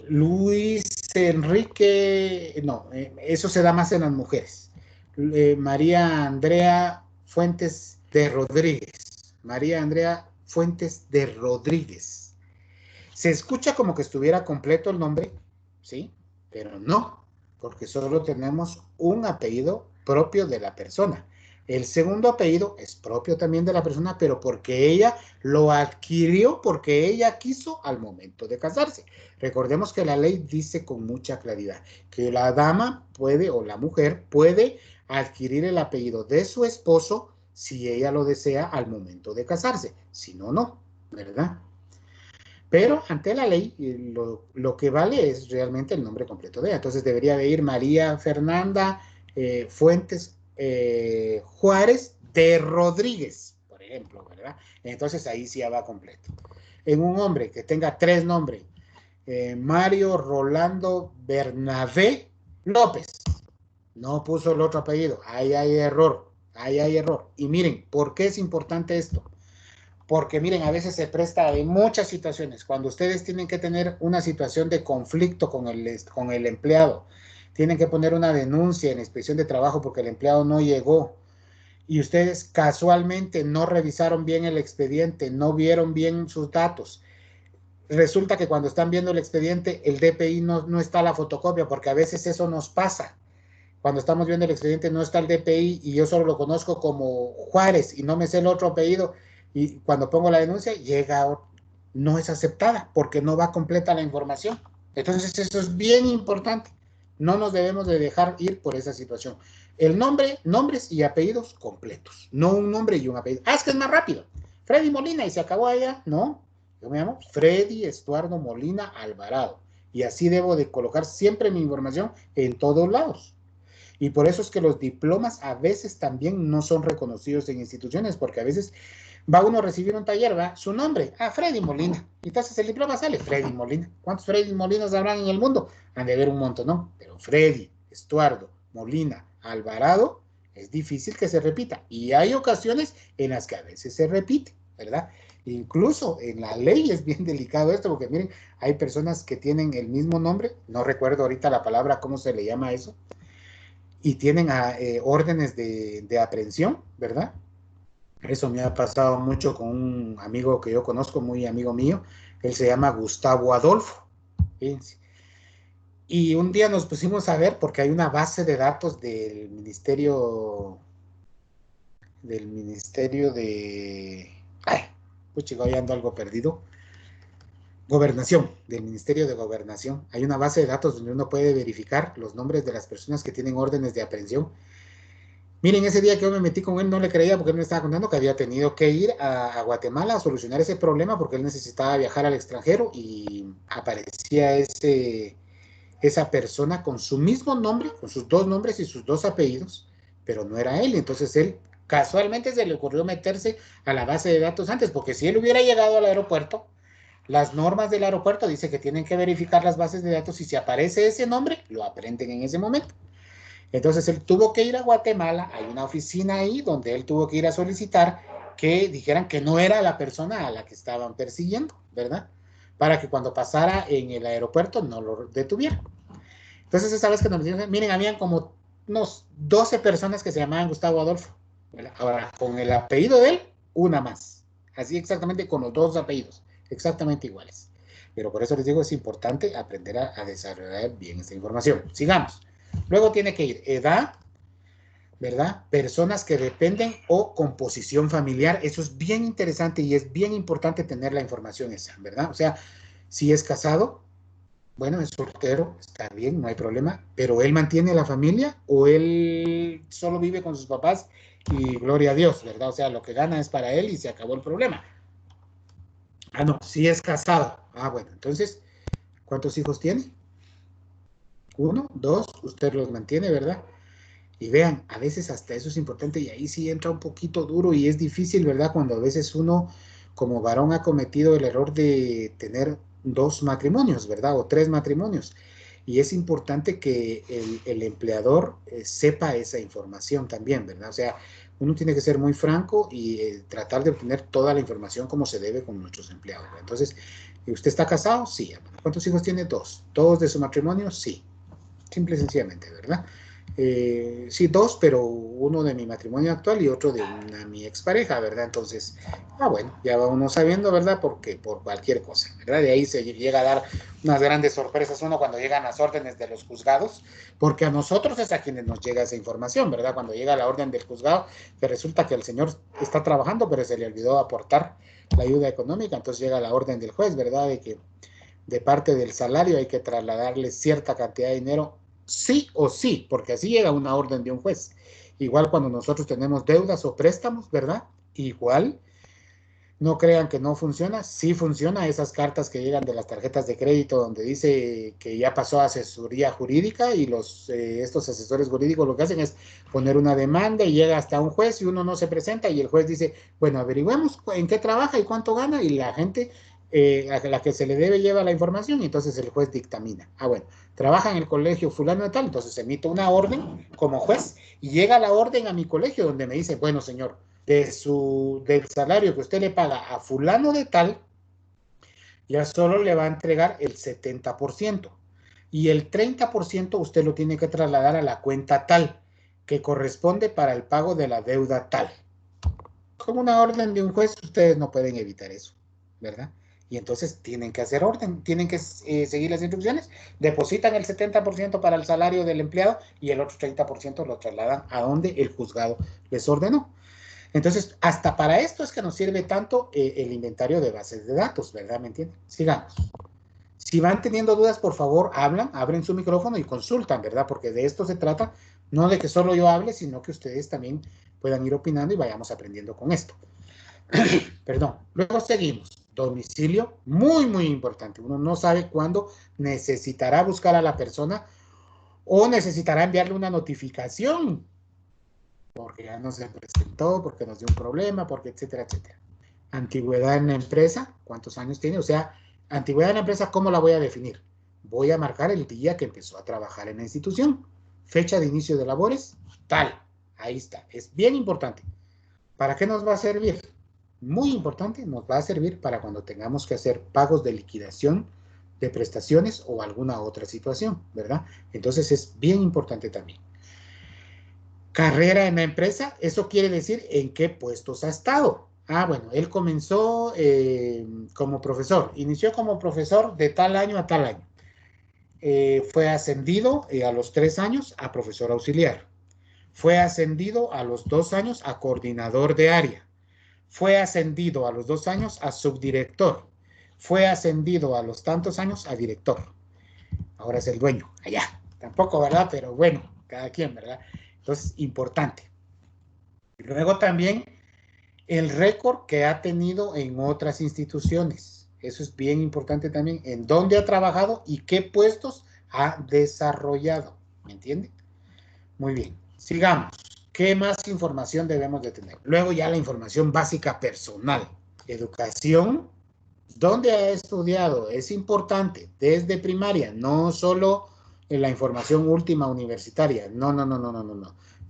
Luis Enrique, no, eso se da más en las mujeres. María Andrea Fuentes de Rodríguez. María Andrea Fuentes de Rodríguez. Se escucha como que estuviera completo el nombre, ¿sí? Pero no, porque solo tenemos un apellido propio de la persona. El segundo apellido es propio también de la persona, pero porque ella lo adquirió, porque ella quiso al momento de casarse. Recordemos que la ley dice con mucha claridad que la dama puede, o la mujer puede adquirir el apellido de su esposo si ella lo desea al momento de casarse. Si no, no, ¿verdad? Pero ante la ley, lo que vale es realmente el nombre completo de ella. Entonces debería de ir María Fernanda Fuentes Juárez de Rodríguez, por ejemplo, ¿verdad? Entonces ahí sí ya va completo. En un hombre que tenga 3 nombres, Mario Rolando Bernabé López, no puso el otro apellido, ahí hay error, ahí hay error. Y miren, ¿por qué es importante esto? Porque miren, a veces se presta en muchas situaciones, cuando ustedes tienen que tener una situación de conflicto con el empleado, tienen que poner una denuncia en inspección de trabajo porque el empleado no llegó, y ustedes casualmente no revisaron bien el expediente, no vieron bien sus datos. Resulta que cuando están viendo el expediente, el DPI no está la fotocopia, porque a veces eso nos pasa. Cuando estamos viendo el expediente no está el DPI y yo solo lo conozco como Juárez y no me sé el otro apellido, y cuando pongo la denuncia llega, no es aceptada porque no va completa la información. Entonces eso es bien importante. No nos debemos de dejar ir por esa situación. El nombre, nombres y apellidos completos, no un nombre y un apellido. Ah, es que es más rápido. Freddy Molina y se acabó allá. No, yo me llamo Freddy Estuardo Molina Alvarado y así debo de colocar siempre mi información en todos lados. Y por eso es que los diplomas a veces también no son reconocidos en instituciones, porque a veces va uno a recibir un taller, va su nombre, Freddy Molina. Entonces el diploma sale Freddy Molina. ¿Cuántos Freddy Molinas habrán en el mundo? Han de haber un montón, ¿no? Pero Freddy, Estuardo, Molina, Alvarado, es difícil que se repita. Y hay ocasiones en las que a veces se repite, ¿verdad? Incluso en la ley es bien delicado esto, porque miren, hay personas que tienen el mismo nombre, no recuerdo ahorita la palabra, ¿cómo se le llama eso? Y tienen órdenes de aprehensión, ¿verdad? Eso me ha pasado mucho con un amigo que yo conozco, muy amigo mío. Él se llama Gustavo Adolfo. Fíjense. Y un día nos pusimos a ver, porque hay una base de datos del Ministerio de... Ay, pues chico, ya ando algo perdido. Gobernación, del Ministerio de Gobernación. Hay una base de datos donde uno puede verificar los nombres de las personas que tienen órdenes de aprehensión. Miren, ese día que yo me metí con él no le creía porque él me estaba contando que había tenido que ir a Guatemala a solucionar ese problema porque él necesitaba viajar al extranjero y aparecía esa persona con su mismo nombre, con sus 2 nombres y sus 2 apellidos, pero no era él. Entonces él casualmente se le ocurrió meterse a la base de datos antes, porque si él hubiera llegado al aeropuerto, las normas del aeropuerto dicen que tienen que verificar las bases de datos y si aparece ese nombre, lo aprenden en ese momento. Entonces él tuvo que ir a Guatemala, hay una oficina ahí donde él tuvo que ir a solicitar que dijeran que no era la persona a la que estaban persiguiendo, ¿verdad? Para que cuando pasara en el aeropuerto no lo detuvieran. Entonces esa vez que nos dijeron, miren, habían como unos 12 personas que se llamaban Gustavo Adolfo. ¿Verdad? Ahora, con el apellido de él, una más. Así exactamente con los dos apellidos, exactamente iguales. Pero por eso les digo, es importante aprender a desarrollar bien esta información. Sigamos. Luego tiene que ir edad, ¿verdad? Personas que dependen o composición familiar. Eso es bien interesante y es bien importante tener la información esa, ¿verdad? O sea, si es casado, bueno, es soltero, está bien, no hay problema, pero él mantiene la familia o él solo vive con sus papás y gloria a Dios, ¿verdad? O sea, lo que gana es para él y se acabó el problema. Ah, no, si es casado. Ah, bueno, entonces, ¿cuántos hijos tiene? 1, 2, usted los mantiene, ¿verdad? Y vean, a veces hasta eso es importante y ahí sí entra un poquito duro y es difícil, ¿verdad? Cuando a veces uno como varón ha cometido el error de tener 2 matrimonios, ¿verdad? O 3 matrimonios. Y es importante que el empleador sepa esa información también, ¿verdad? O sea, uno tiene que ser muy franco y tratar de obtener toda la información como se debe con nuestros empleados, ¿verdad? Entonces, ¿usted está casado? Sí. ¿Cuántos hijos tiene? 2. ¿Todos de su matrimonio? Sí. Simple y sencillamente, ¿verdad? Sí, 2, pero uno de mi matrimonio actual y otro de mi expareja, ¿verdad? Entonces, bueno, ya va uno sabiendo, ¿verdad? Porque por cualquier cosa, ¿verdad? De ahí se llega a dar unas grandes sorpresas uno cuando llegan las órdenes de los juzgados, porque a nosotros es a quienes nos llega esa información, ¿verdad? Cuando llega la orden del juzgado, que resulta que el señor está trabajando, pero se le olvidó aportar la ayuda económica, entonces llega la orden del juez, ¿verdad? De que de parte del salario hay que trasladarle cierta cantidad de dinero sí o sí, porque así llega una orden de un juez. Igual cuando nosotros tenemos deudas o préstamos, ¿verdad? Igual, no crean que no funciona, sí funciona. Esas cartas que llegan de las tarjetas de crédito donde dice que ya pasó a asesoría jurídica y estos asesores jurídicos lo que hacen es poner una demanda y llega hasta un juez y uno no se presenta y el juez dice, bueno, averigüemos en qué trabaja y cuánto gana y la gente a la que se le debe lleva la información y entonces el juez dictamina. Ah, bueno, trabaja en el colegio fulano de tal, entonces emito una orden como juez y llega la orden a mi colegio donde me dice, bueno, señor, del salario que usted le paga a fulano de tal, ya solo le va a entregar el 70%. Y el 30% usted lo tiene que trasladar a la cuenta tal, que corresponde para el pago de la deuda tal. Con una orden de un juez, ustedes no pueden evitar eso, ¿verdad? Y entonces tienen que hacer orden, tienen que seguir las instrucciones, depositan el 70% para el salario del empleado y el otro 30% lo trasladan a donde el juzgado les ordenó. Entonces, hasta para esto es que nos sirve tanto el inventario de bases de datos, ¿verdad? ¿Me entienden? Sigamos. Si van teniendo dudas, por favor, abren su micrófono y consultan, ¿verdad? Porque de esto se trata, no de que solo yo hable, sino que ustedes también puedan ir opinando y vayamos aprendiendo con esto. Perdón. Luego seguimos. Domicilio, muy, muy importante. Uno no sabe cuándo necesitará buscar a la persona o necesitará enviarle una notificación porque ya no se presentó, porque nos dio un problema, porque etcétera, etcétera. Antigüedad en la empresa, ¿cuántos años tiene? O sea, antigüedad en la empresa, ¿cómo la voy a definir? Voy a marcar el día que empezó a trabajar en la institución. Fecha de inicio de labores, tal. Ahí está. Es bien importante. ¿Para qué nos va a servir? Muy importante, nos va a servir para cuando tengamos que hacer pagos de liquidación de prestaciones o alguna otra situación, ¿verdad? Entonces es bien importante también. Carrera en la empresa, eso quiere decir en qué puestos ha estado. Ah, bueno, él comenzó como profesor, inició como profesor de tal año a tal año. Fue ascendido a los 3 años a profesor auxiliar. Fue ascendido a los 2 años a coordinador de área. Fue ascendido a los 2 años a subdirector. Fue ascendido a los tantos años a director. Ahora es el dueño, allá. Tampoco, ¿verdad? Pero bueno, cada quien, ¿verdad? Entonces, importante. Luego también el récord que ha tenido en otras instituciones. Eso es bien importante también, en dónde ha trabajado y qué puestos ha desarrollado. ¿Me entiende? Muy bien, sigamos. ¿Qué más información debemos de tener? Luego ya la información básica personal. Educación, ¿dónde ha estudiado? Es importante, desde primaria, no solo en la información última universitaria. No.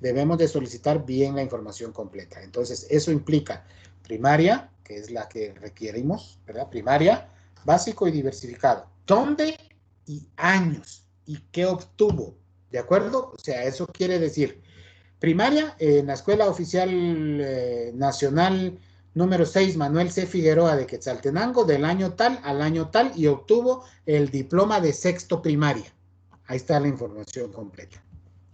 Debemos de solicitar bien la información completa. Entonces, eso implica primaria, que es la que requerimos, ¿verdad? Primaria, básico y diversificado. ¿Dónde y años? ¿Y qué obtuvo? ¿De acuerdo? O sea, eso quiere decir, primaria, en la Escuela Oficial Nacional número 6, Manuel C. Figueroa de Quetzaltenango, del año tal al año tal, y obtuvo el diploma de sexto primaria. Ahí está la información completa.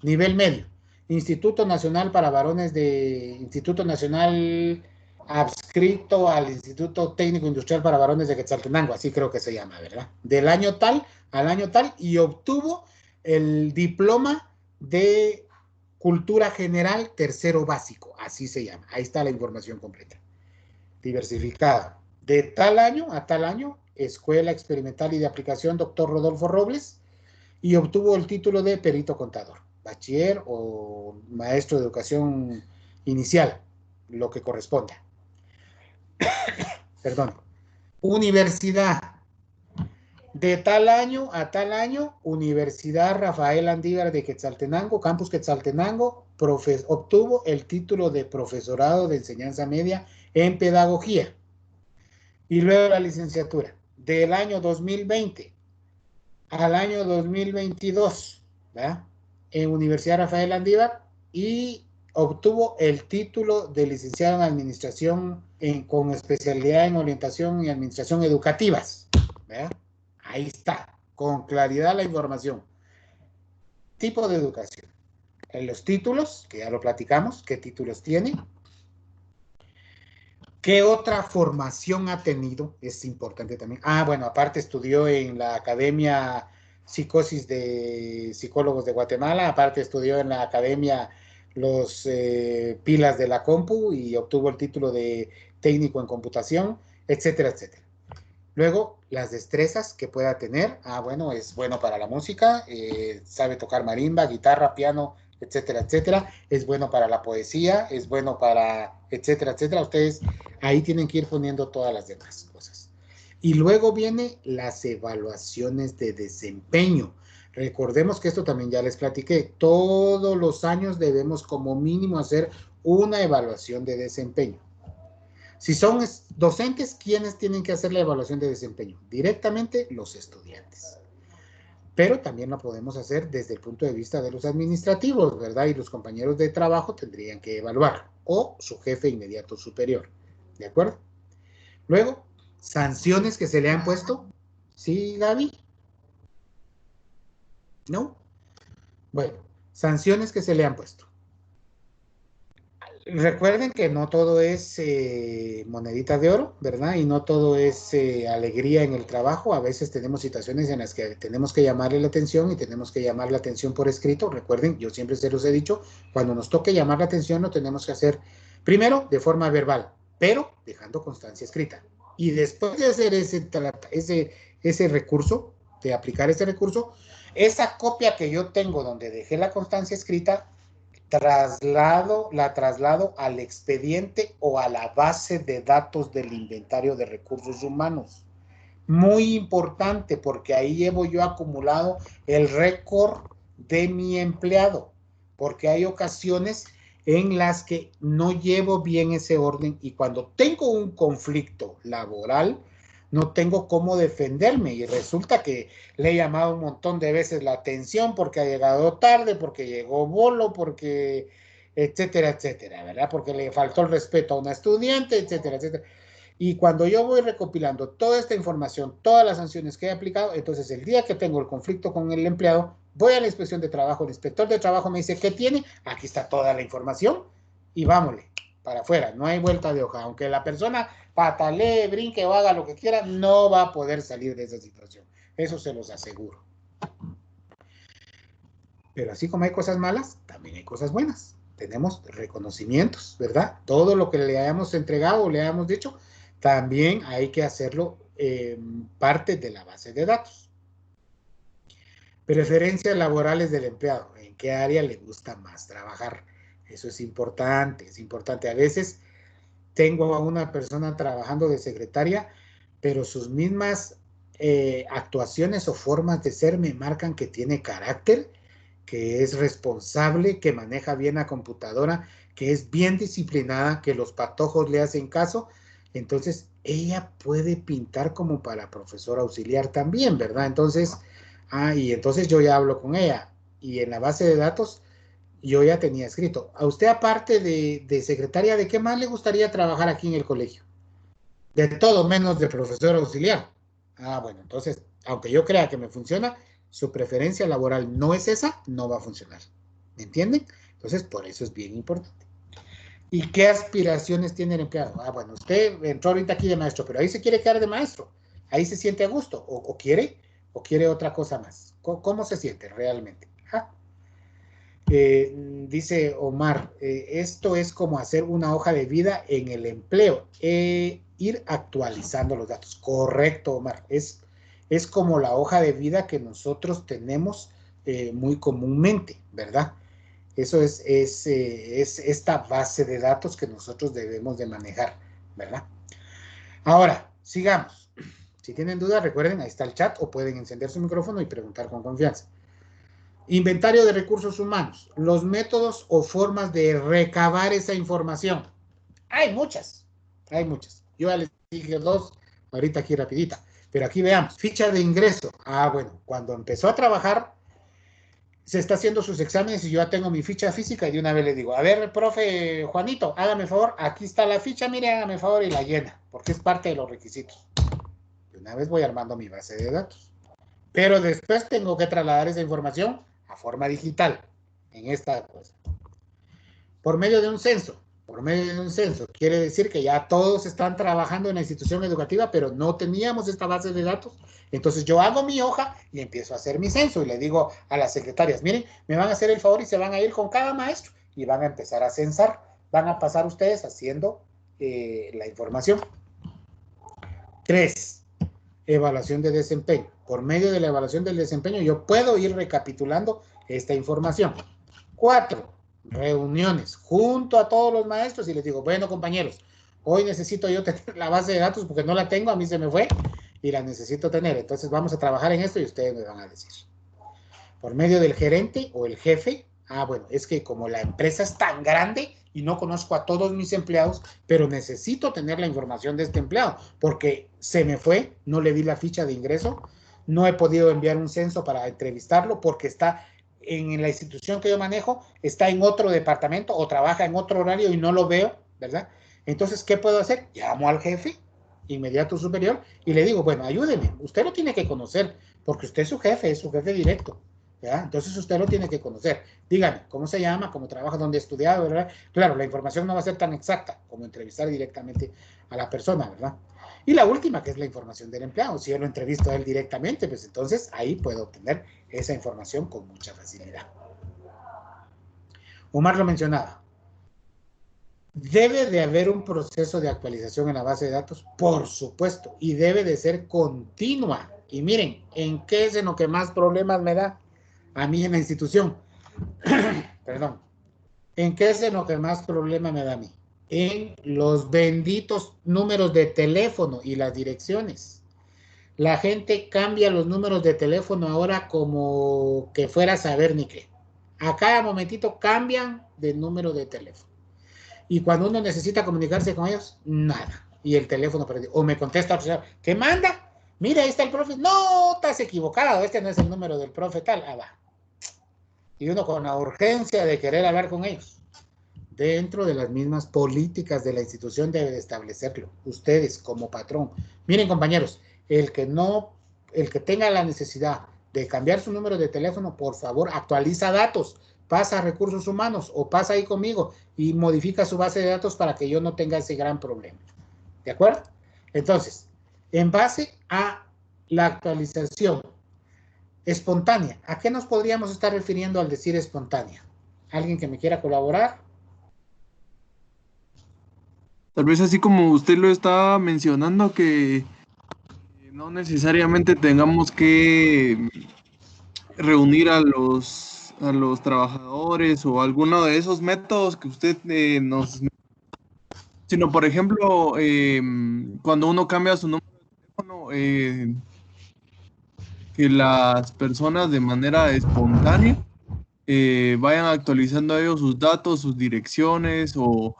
Nivel medio, Instituto Nacional para Varones Instituto Nacional adscrito al Instituto Técnico Industrial para Varones de Quetzaltenango, así creo que se llama, ¿verdad? Del año tal al año tal, y obtuvo el diploma de Cultura General tercero básico, así se llama. Ahí está la información completa. Diversificada. De tal año a tal año, Escuela Experimental y de Aplicación Dr. Rodolfo Robles, y obtuvo el título de perito contador, bachiller o maestro de educación inicial, lo que corresponda. Perdón. Universidad. De tal año a tal año, Universidad Rafael Andívar de Quetzaltenango, Campus Quetzaltenango, obtuvo el título de profesorado de enseñanza media en pedagogía. Y luego la licenciatura. Del año 2020 al año 2022, ¿verdad? En Universidad Rafael Andívar, y obtuvo el título de licenciado en administración con especialidad en orientación y administración educativas, ¿verdad? Ahí está, con claridad la información. Tipo de educación. En los títulos, que ya lo platicamos, ¿qué títulos tiene? ¿Qué otra formación ha tenido? Es importante también. Ah, bueno, aparte estudió en la Academia Psicosis de Psicólogos de Guatemala, aparte estudió en la Academia Los Pilas de la Compu y obtuvo el título de técnico en computación, etcétera, etcétera. Luego, las destrezas que pueda tener. Ah, bueno, es bueno para la música, sabe tocar marimba, guitarra, piano, etcétera, etcétera. Es bueno para la poesía, es bueno para, etcétera, etcétera. Ustedes ahí tienen que ir poniendo todas las demás cosas. Y luego vienen las evaluaciones de desempeño. Recordemos que esto también ya les platiqué. Todos los años debemos como mínimo hacer una evaluación de desempeño. Si son docentes, ¿quiénes tienen que hacer la evaluación de desempeño? Directamente los estudiantes. Pero también lo podemos hacer desde el punto de vista de los administrativos, ¿verdad? Y los compañeros de trabajo tendrían que evaluar, o su jefe inmediato superior, ¿de acuerdo? Luego, sanciones que se le han puesto. ¿Sí, Gaby? ¿No? Bueno, sanciones que se le han puesto. Recuerden que no todo es moneditas de oro, ¿verdad? Y no todo es alegría en el trabajo. A veces tenemos situaciones en las que tenemos que llamarle la atención y tenemos que llamar la atención por escrito. Recuerden, yo siempre se los he dicho, cuando nos toque llamar la atención lo tenemos que hacer primero de forma verbal, pero dejando constancia escrita. Y después de hacer ese recurso, de aplicar ese recurso, esa copia que yo tengo donde dejé la constancia escrita, la traslado al expediente o a la base de datos del inventario de recursos humanos. Muy importante, porque ahí llevo yo acumulado el récord de mi empleado, porque hay ocasiones en las que no llevo bien ese orden y cuando tengo un conflicto laboral, no tengo cómo defenderme y resulta que le he llamado un montón de veces la atención porque ha llegado tarde, porque llegó bolo, porque etcétera, etcétera, ¿verdad? Porque le faltó el respeto a una estudiante, etcétera, etcétera. Y cuando yo voy recopilando toda esta información, todas las sanciones que he aplicado, entonces el día que tengo el conflicto con el empleado, voy a la inspección de trabajo, el inspector de trabajo me dice, ¿qué tiene? Aquí está toda la información y vámonos para afuera, no hay vuelta de hoja. Aunque la persona patalee, brinque o haga lo que quiera, no va a poder salir de esa situación. Eso se los aseguro. Pero así como hay cosas malas, también hay cosas buenas. Tenemos reconocimientos, ¿verdad? Todo lo que le hayamos entregado o le hayamos dicho, también hay que hacerlo parte de la base de datos. Preferencias laborales del empleado. ¿En qué área le gusta más trabajar? Eso es importante, es importante. A veces tengo a una persona trabajando de secretaria, pero sus mismas actuaciones o formas de ser me marcan que tiene carácter, que es responsable, que maneja bien la computadora, que es bien disciplinada, que los patojos le hacen caso. Entonces, ella puede pintar como para profesora auxiliar también, ¿verdad? Entonces, y entonces yo ya hablo con ella. y en la base de datos yo ya tenía escrito. A usted, aparte de secretaria, ¿de qué más le gustaría trabajar aquí en el colegio? De todo menos de profesor auxiliar. Ah, bueno, entonces, aunque yo crea que me funciona, su preferencia laboral no es esa, no va a funcionar. ¿Me entienden? Entonces, por eso es bien importante. ¿Y qué aspiraciones tiene el empleado? Ah, bueno, usted entró ahorita aquí de maestro, pero ahí se quiere quedar de maestro. Ahí se siente a gusto. ¿O quiere otra cosa más? ¿Cómo se siente realmente? Ah. Dice Omar, esto es como hacer una hoja de vida en el empleo, ir actualizando los datos. Correcto, Omar, es como la hoja de vida que nosotros tenemos muy comúnmente, ¿verdad? Eso es esta base de datos que nosotros debemos de manejar, ¿verdad? Ahora, sigamos. Si tienen dudas, recuerden, ahí está el chat o pueden encender su micrófono y preguntar con confianza. Inventario de recursos humanos. Los métodos o formas de recabar esa información. Hay muchas. Yo ya les dije 2, ahorita aquí rapidita. Pero aquí veamos. Ficha de ingreso. Ah, bueno, cuando empezó a trabajar, se está haciendo sus exámenes y yo ya tengo mi ficha física y de una vez le digo, a ver, profe Juanito, hágame favor, aquí está la ficha, mire, hágame favor y la llena, porque es parte de los requisitos. De una vez voy armando mi base de datos. Pero después tengo que trasladar esa información a forma digital en esta cosa. Por medio de un censo. Quiere decir que ya todos están trabajando en la institución educativa, pero no teníamos esta base de datos. Entonces yo hago mi hoja y empiezo a hacer mi censo y le digo a las secretarias, miren, me van a hacer el favor y se van a ir con cada maestro y van a empezar a censar. Van a pasar ustedes haciendo la información. 3. Evaluación de desempeño. Por medio de la evaluación del desempeño yo puedo ir recapitulando esta información. 4. Reuniones junto a todos los maestros y les digo, bueno, compañeros, hoy necesito yo tener la base de datos porque no la tengo, a mí se me fue y la necesito tener. Entonces vamos a trabajar en esto y ustedes me van a decir. Por medio del gerente o el jefe. Ah, bueno, es que como la empresa es tan grande y no conozco a todos mis empleados, pero necesito tener la información de este empleado porque se me fue, no le di la ficha de ingreso, no he podido enviar un censo para entrevistarlo porque está en la institución que yo manejo, está en otro departamento o trabaja en otro horario y no lo veo, ¿verdad? Entonces, ¿qué puedo hacer? Llamo al jefe, inmediato superior, y le digo, bueno, ayúdeme, usted lo tiene que conocer, porque usted es su jefe directo, ¿ya? Entonces usted lo tiene que conocer. Dígame, ¿cómo se llama? ¿Cómo trabaja? ¿Dónde ha estudiado? ¿Verdad? Claro, la información no va a ser tan exacta como entrevistar directamente a la persona, ¿verdad? Y la última, que es la información del empleado. Si yo lo entrevisto a él directamente, pues entonces ahí puedo obtener esa información con mucha facilidad. Omar lo mencionaba. ¿Debe de haber un proceso de actualización en la base de datos? Por supuesto, y debe de ser continua. Y miren, ¿en qué es en lo que más problemas me da? A mí en la institución. Perdón. ¿En qué es en lo que más problema me da a mí? En los benditos números de teléfono y las direcciones. La gente cambia los números de teléfono ahora como que fuera a saber ni qué. A cada momentito cambian de número de teléfono. Y cuando uno necesita comunicarse con ellos, nada. Y el teléfono perdido. O me contesta, ¿qué manda? Mira, ahí está el profe. No, estás equivocado. Este no es el número del profe tal. Ah, va. Y uno con la urgencia de querer hablar con ellos. Dentro de las mismas políticas de la institución debe de establecerlo. Ustedes como patrón. Miren, compañeros, el que tenga la necesidad de cambiar su número de teléfono, por favor, actualiza datos. Pasa a recursos humanos o pasa ahí conmigo y modifica su base de datos para que yo no tenga ese gran problema. ¿De acuerdo? Entonces, en base a la actualización espontánea, ¿a qué nos podríamos estar refiriendo al decir espontánea? ¿Alguien que me quiera colaborar? Tal vez así como usted lo está mencionando, que no necesariamente tengamos que reunir a los trabajadores o alguno de esos métodos que usted sino por ejemplo, cuando uno cambia su número de teléfono, que las personas de manera espontánea vayan actualizando ellos sus datos, sus direcciones o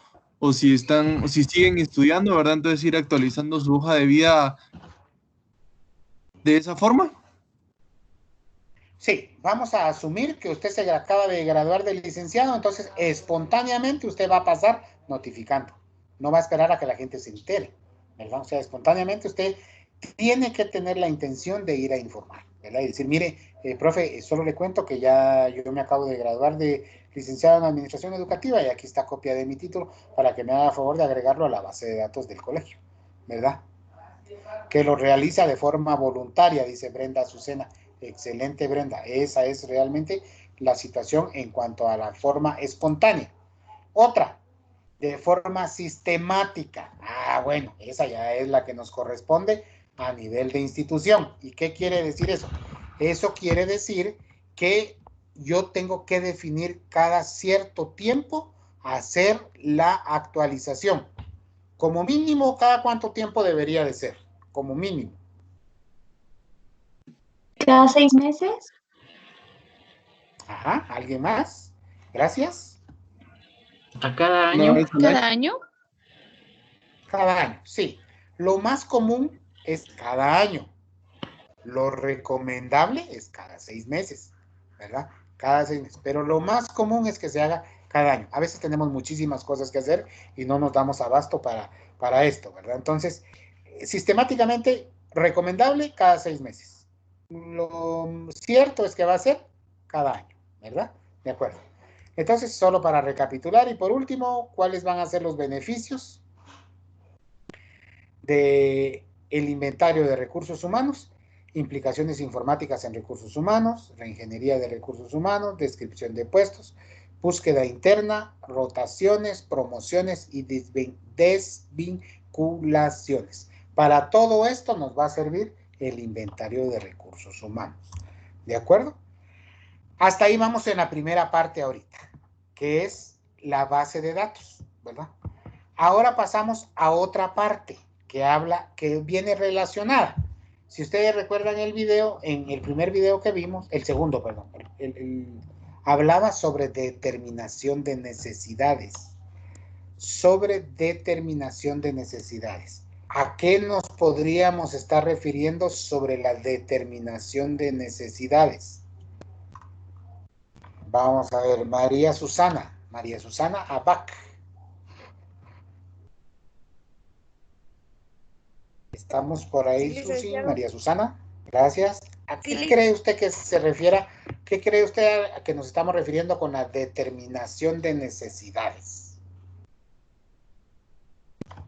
si siguen estudiando, ¿verdad? Entonces ir actualizando su hoja de vida de esa forma. Sí, vamos a asumir que usted se acaba de graduar de licenciado, entonces espontáneamente usted va a pasar notificando. No va a esperar a que la gente se entere, ¿verdad? O sea, espontáneamente usted tiene que tener la intención de ir a informar, ¿verdad? Y decir, mire, profe, solo le cuento que ya yo me acabo de graduar de licenciado en Administración Educativa y aquí está copia de mi título para que me haga favor de agregarlo a la base de datos del colegio, ¿verdad? Que lo realiza de forma voluntaria, dice Brenda Azucena. Excelente, Brenda. Esa es realmente la situación en cuanto a la forma espontánea. Otra, de forma sistemática. Ah, bueno, esa ya es la que nos corresponde a nivel de institución. ¿Y qué quiere decir eso? Eso quiere decir que yo tengo que definir cada cierto tiempo hacer la actualización. Como mínimo, ¿cada cuánto tiempo debería de ser? Como mínimo. ¿Cada 6 meses? Ajá, ¿alguien más? Gracias. ¿A cada No, año? es al ¿Cada año. año? Cada año, sí. Lo más común es cada año. Lo recomendable es cada 6 meses, ¿verdad? Cada 6 meses. Pero lo más común es que se haga cada año. A veces tenemos muchísimas cosas que hacer y no nos damos abasto para esto, ¿verdad? Entonces, sistemáticamente recomendable cada 6 meses. Lo cierto es que va a ser cada año, ¿verdad? De acuerdo. Entonces, solo para recapitular y por último, ¿cuáles van a ser los beneficios del inventario de recursos humanos? Implicaciones informáticas en recursos humanos, reingeniería de recursos humanos, descripción de puestos, búsqueda interna, rotaciones, promociones y desvinculaciones. Para todo esto nos va a servir el inventario de recursos humanos. ¿De acuerdo? Hasta ahí vamos en la primera parte ahorita, que es la base de datos, ¿verdad? Ahora pasamos a otra parte que viene relacionada. Si ustedes recuerdan el video, en el primer video que vimos, el segundo, perdón, hablaba sobre determinación de necesidades. Sobre determinación de necesidades. ¿A qué nos podríamos estar refiriendo sobre la determinación de necesidades? Vamos a ver, María Susana Abac. Estamos por ahí, Sí, Susi, licenciado. María Susana, gracias. ¿A qué Sí, cree usted que se refiera? ¿Qué cree usted a que nos estamos refiriendo con la determinación de necesidades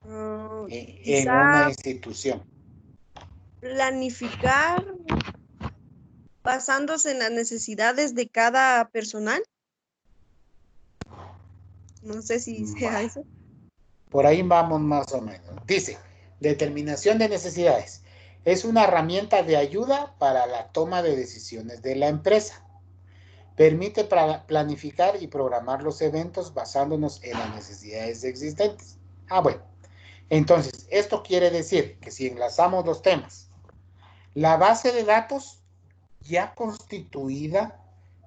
en una quizá institución? planificar basándose en las necesidades de cada personal. No sé si sea eso. Por ahí vamos más o menos. Dice, determinación de necesidades. Es una herramienta de ayuda para la toma de decisiones de la empresa. Permite planificar y programar los eventos basándonos en las necesidades existentes. Ah, bueno. Entonces, esto quiere decir que si enlazamos los temas, la base de datos ya constituida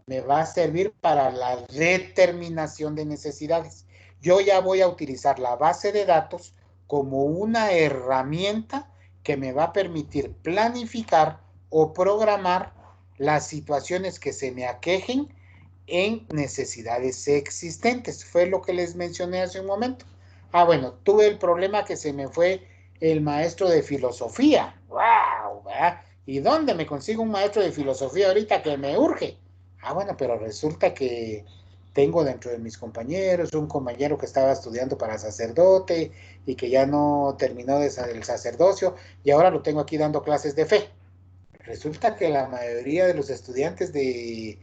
me va a servir para la determinación de necesidades. Yo ya voy a utilizar la base de datos como una herramienta que me va a permitir planificar o programar las situaciones que se me aquejen en necesidades existentes. Fue lo que les mencioné hace un momento. Ah, bueno, tuve el problema que se me fue el maestro de filosofía. ¡Wow! ¿Verdad? ¿Y dónde me consigo un maestro de filosofía ahorita que me urge? Ah, bueno, pero resulta que tengo dentro de mis compañeros un compañero que estaba estudiando para sacerdote y que ya no terminó el sacerdocio y ahora lo tengo aquí dando clases de fe. Resulta que la mayoría de los estudiantes que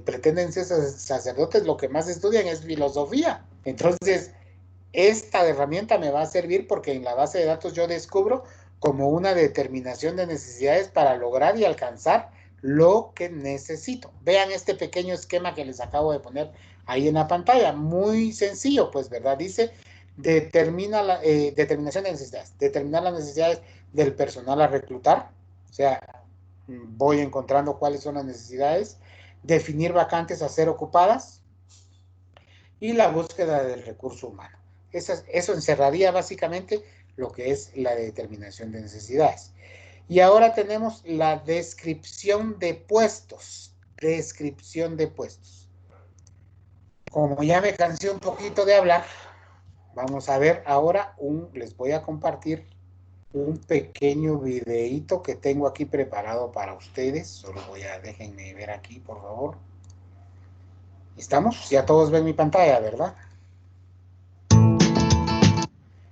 pretenden ser sacerdotes lo que más estudian es filosofía. Entonces, esta herramienta me va a servir porque en la base de datos yo descubro como una determinación de necesidades para lograr y alcanzar lo que necesito. Vean este pequeño esquema que les acabo de poner ahí en la pantalla. Muy sencillo, pues, ¿verdad? Dice, determinación de necesidades. Determinar las necesidades del personal a reclutar. O sea, voy encontrando cuáles son las necesidades. Definir vacantes a ser ocupadas. Y la búsqueda del recurso humano. Eso encerraría básicamente lo que es la determinación de necesidades. Y ahora tenemos la descripción de puestos. descripción de puestos. Como ya me cansé un poquito de hablar, vamos a ver ahora les voy a compartir un pequeño videíto que tengo aquí preparado para ustedes. Solo déjenme ver aquí, por favor. ¿Estamos? Ya todos ven mi pantalla, ¿verdad?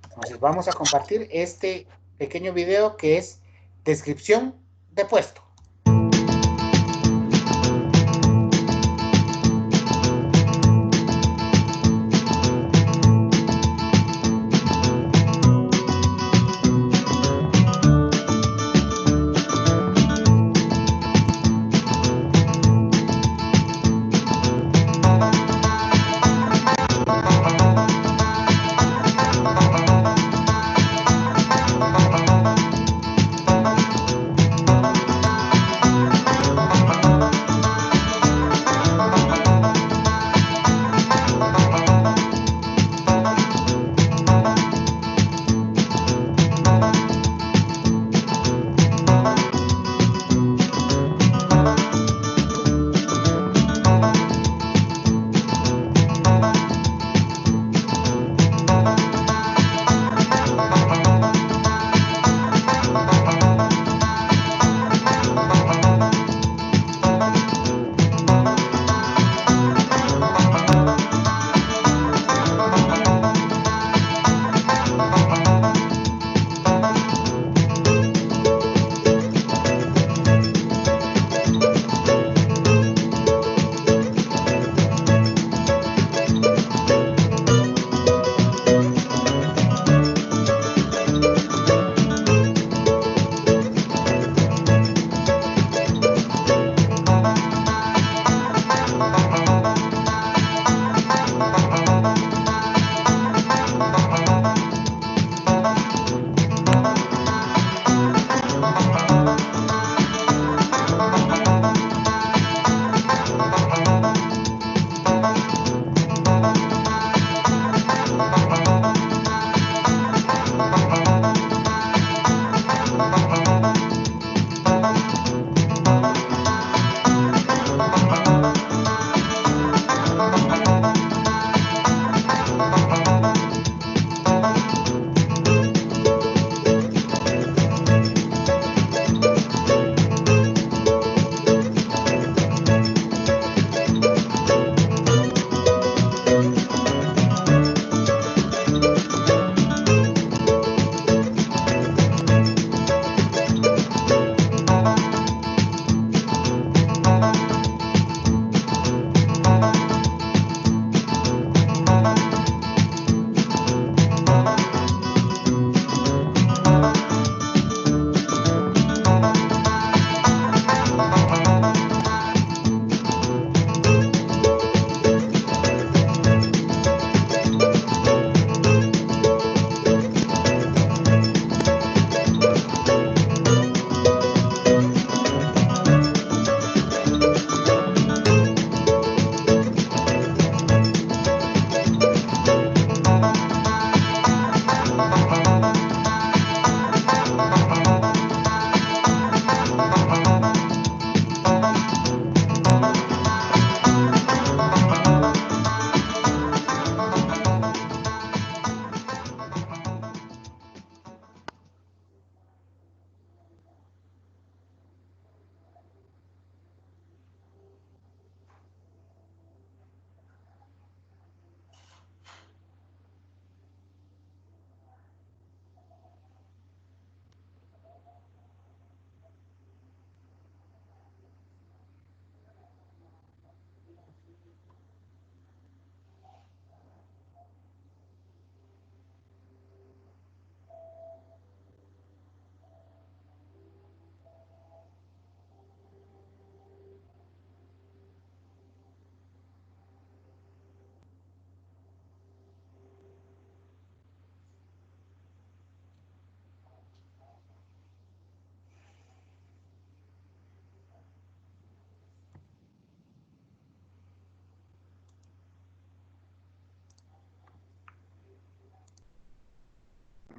Entonces vamos a compartir este pequeño video que es descripción de puesto.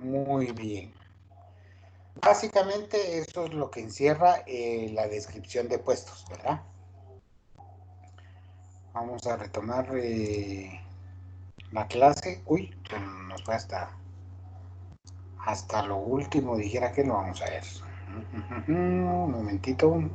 Muy bien. Básicamente eso es lo que encierra la descripción de puestos, ¿verdad? Vamos a retomar la clase. Uy, nos fue hasta lo último, dijera que lo vamos a ver. Un momentito.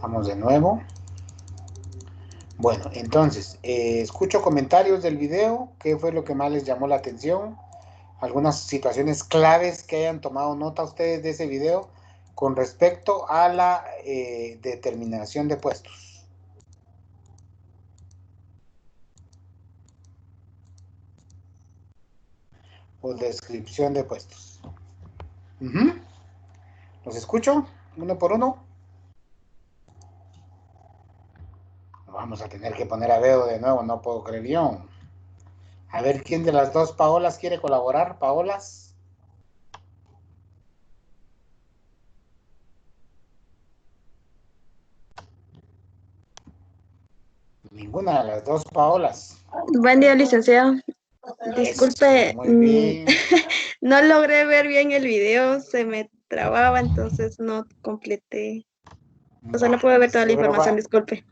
Vamos de nuevo. Bueno, entonces, escucho comentarios del video. ¿Qué fue lo que más les llamó la atención? Algunas situaciones claves que hayan tomado nota ustedes de ese video con respecto a la determinación de puestos. O descripción de puestos. ¿Los escucho? Uno por uno. Vamos a tener que poner a Veo de nuevo, no puedo creer yo. A ver, ¿quién de las dos Paolas quiere colaborar? ¿Paolas? Ninguna de las dos Paolas. Buen día, licenciado. Disculpe, Eso, muy bien. no logré ver bien el video, se me trababa, entonces no completé. O sea, no puedo ver toda la información, disculpe.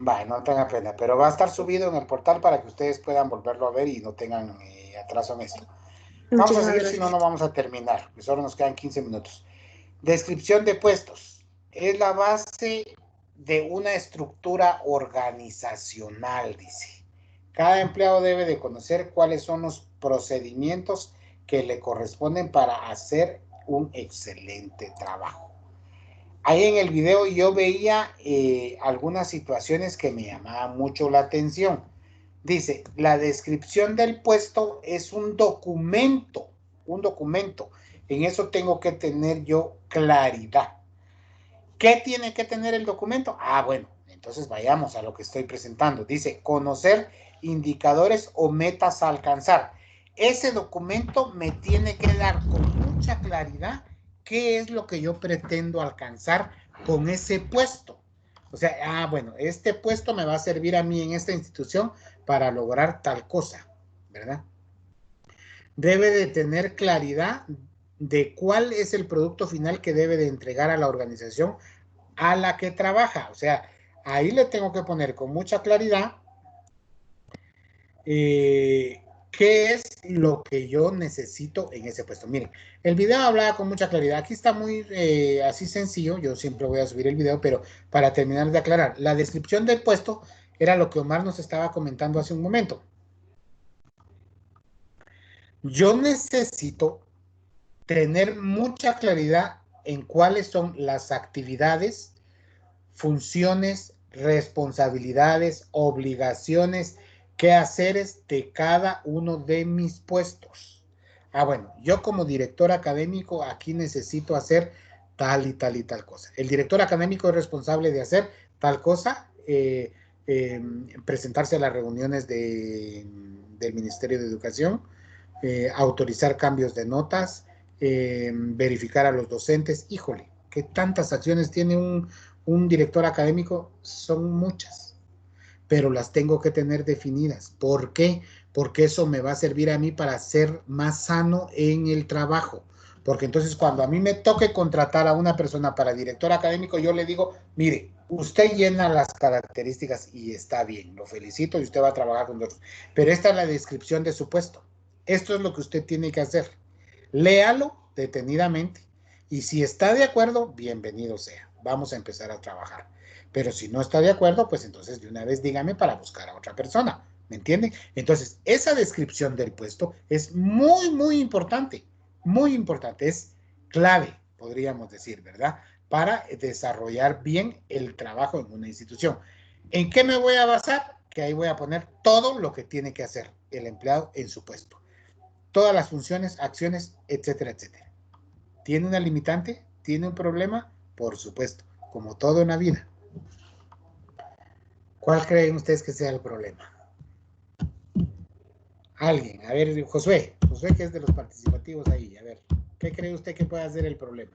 Va, no tenga pena, pero va a estar subido en el portal para que ustedes puedan volverlo a ver y no tengan atraso en esto. Vamos a seguir, si no, no vamos a terminar, pues solo nos quedan 15 minutos. Descripción de puestos. Es la base de una estructura organizacional, dice. Cada empleado debe de conocer cuáles son los procedimientos que le corresponden para hacer un excelente trabajo. Ahí en el video yo veía algunas situaciones que me llamaban mucho la atención. Dice, la descripción del puesto es un documento. En eso tengo que tener yo claridad. ¿Qué tiene que tener el documento? Ah, bueno, entonces vayamos a lo que estoy presentando. Dice, conocer indicadores o metas a alcanzar. Ese documento me tiene que dar con mucha claridad qué es lo que yo pretendo alcanzar con ese puesto. O sea, bueno, este puesto me va a servir a mí en esta institución para lograr tal cosa, ¿verdad? Debe de tener claridad de cuál es el producto final que debe de entregar a la organización a la que trabaja. O sea, ahí le tengo que poner con mucha claridad qué es lo que yo necesito en ese puesto. Miren, el video hablaba con mucha claridad. Aquí está muy así sencillo. Yo siempre voy a subir el video, pero para terminar de aclarar, la descripción del puesto era lo que Omar nos estaba comentando hace un momento. Yo necesito tener mucha claridad en cuáles son las actividades, funciones, responsabilidades, obligaciones, quehaceres de cada uno de mis puestos. Bueno, yo como director académico aquí necesito hacer tal y tal y tal cosa. El director académico es responsable de hacer tal cosa, presentarse a las reuniones del Ministerio de Educación, autorizar cambios de notas, verificar a los docentes. Híjole, ¿qué tantas acciones tiene un director académico? Son muchas, pero las tengo que tener definidas. ¿Por qué? Porque eso me va a servir a mí para ser más sano en el trabajo. Porque entonces cuando a mí me toque contratar a una persona para director académico, yo le digo, mire, usted llena las características y está bien, lo felicito y usted va a trabajar con nosotros. Pero esta es la descripción de su puesto. Esto es lo que usted tiene que hacer. Léalo detenidamente y si está de acuerdo, bienvenido sea. Vamos a empezar a trabajar. Pero si no está de acuerdo, pues entonces de una vez dígame para buscar a otra persona. ¿Me entienden? Entonces, esa descripción del puesto es muy, muy importante. Muy importante. Es clave, podríamos decir, ¿verdad? Para desarrollar bien el trabajo en una institución. ¿En qué me voy a basar? Que ahí voy a poner todo lo que tiene que hacer el empleado en su puesto. Todas las funciones, acciones, etcétera, etcétera. ¿Tiene una limitante? ¿Tiene un problema? Por supuesto, como todo en la vida. ¿Cuál creen ustedes que sea el problema? Alguien, a ver, Josué que es de los participativos ahí, a ver, ¿qué cree usted que puede ser el problema?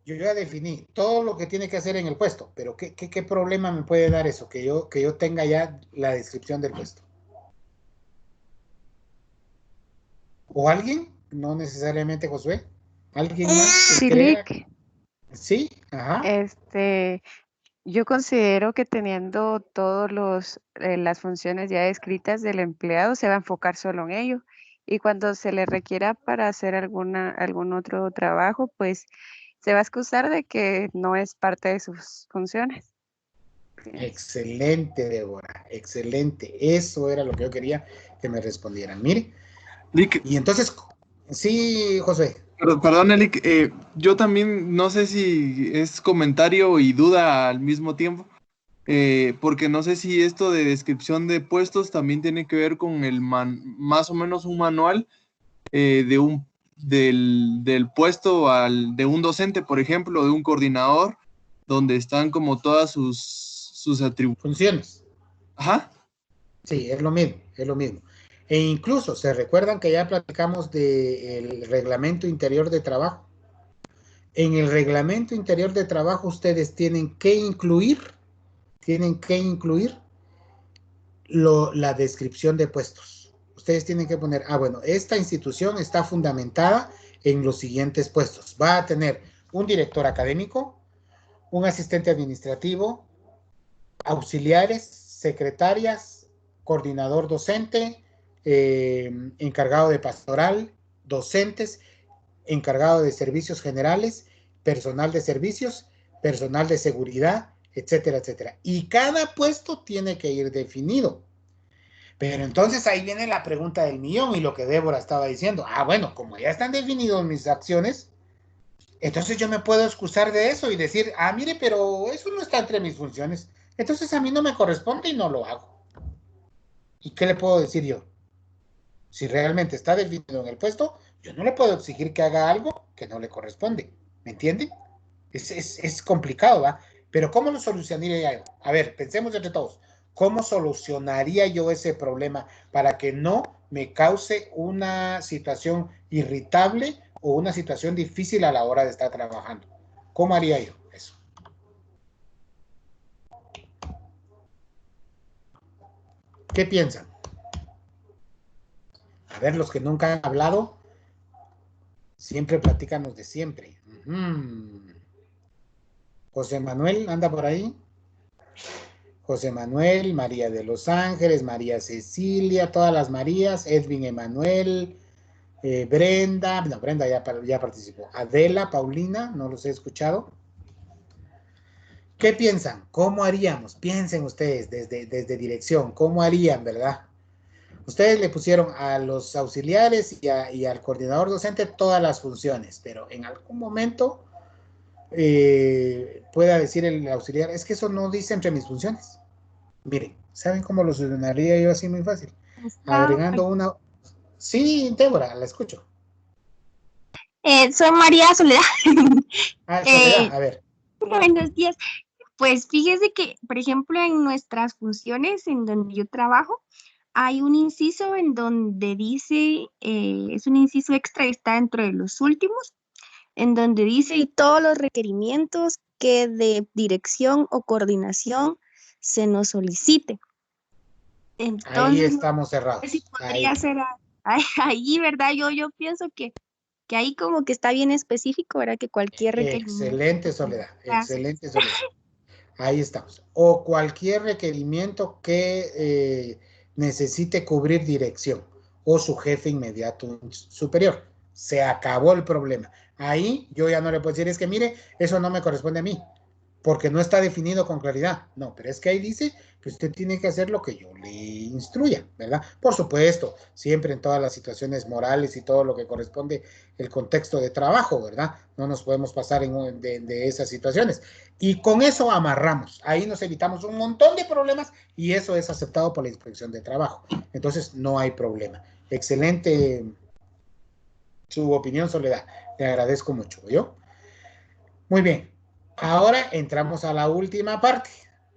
yo ya definí todo lo que tiene que hacer en el puesto, pero ¿qué problema me puede dar eso? Que yo tenga ya la descripción del puesto. ¿O alguien? No necesariamente Josué. ¿Alguien más que crea? Silic, Sí, ajá. yo considero que teniendo todos las funciones ya escritas del empleado, se va a enfocar solo en ello. Y cuando se le requiera para hacer algún otro trabajo, pues se va a excusar de que no es parte de sus funciones. Excelente, Débora, excelente. Eso era lo que yo quería que me respondieran. Mire. Lick, Y entonces, sí, Josué. perdón, Lick, yo también no sé si es comentario y duda al mismo tiempo, porque no sé si esto de descripción de puestos también tiene que ver con más o menos un manual del puesto de un docente, por ejemplo, de un coordinador, donde están como todas sus atributos. Funciones. Ajá. Sí, es lo mismo, es lo mismo. E incluso, ¿se recuerdan que ya platicamos del reglamento interior de trabajo? En el reglamento interior de trabajo ustedes tienen que incluir la descripción de puestos. Ustedes tienen que poner, bueno, esta institución está fundamentada en los siguientes puestos. Va a tener un director académico, un asistente administrativo, auxiliares, secretarias, coordinador docente, encargado de pastoral, docentes, encargado de servicios generales, personal de servicios, personal de seguridad, etcétera, etcétera. Y cada puesto tiene que ir definido. Pero entonces ahí viene la pregunta del millón y lo que Débora estaba diciendo. Bueno, como ya están definidos mis acciones, entonces yo me puedo excusar de eso y decir, mire, pero eso no está entre mis funciones. Entonces a mí no me corresponde y no lo hago. ¿Y qué le puedo decir yo? Si realmente está definido en el puesto, yo no le puedo exigir que haga algo que no le corresponde. ¿Me entienden? Es complicado, ¿va? Pero ¿cómo lo solucionaría yo? A ver, pensemos entre todos. ¿Cómo solucionaría yo ese problema para que no me cause una situación irritable o una situación difícil a la hora de estar trabajando? ¿Cómo haría yo eso? ¿Qué piensan? A ver, los que nunca han hablado, siempre platícanos de siempre. José Manuel, ¿anda por ahí? José Manuel, María de los Ángeles, María Cecilia, todas las Marías, Edwin Emanuel, Brenda, no, Brenda ya participó, Adela, Paulina, no los he escuchado. ¿Qué piensan? ¿Cómo haríamos? Piensen ustedes desde dirección, ¿cómo harían, verdad? Ustedes le pusieron a los auxiliares y al coordinador docente todas las funciones, pero en algún momento pueda decir el auxiliar, es que eso no dice entre mis funciones. Miren, ¿saben cómo lo solucionaría yo así muy fácil? Agregando una... Sí, Débora, la escucho. Soy María Soledad. Soledad, a ver. Buenos días. Pues fíjese que, por ejemplo, en nuestras funciones, en donde yo trabajo, hay un inciso en donde dice, es un inciso extra, está dentro de los últimos, en donde dice y todos los requerimientos que de dirección o coordinación se nos solicite. Entonces, ahí estamos cerrados. No sé si podría ser ahí, ¿verdad? Yo pienso que ahí como que está bien específico, ¿verdad? Que cualquier requerimiento. Excelente, Soledad, excelente, Soledad. Ahí estamos. O cualquier requerimiento que necesite cubrir dirección o su jefe inmediato superior. Se acabó el problema. Ahí yo ya no le puedo decir, es que mire, eso no me corresponde a mí, porque no está definido con claridad. No, pero es que ahí dice que usted tiene que hacer lo que yo le instruya, ¿verdad? Por supuesto, siempre en todas las situaciones morales y todo lo que corresponde el contexto de trabajo, ¿verdad? No nos podemos pasar de esas situaciones. Y con eso amarramos. Ahí nos evitamos un montón de problemas y eso es aceptado por la Inspección de Trabajo. Entonces, no hay problema. Excelente su opinión, Soledad. Le agradezco mucho, ¿yo? Muy bien. Ahora entramos a la última parte,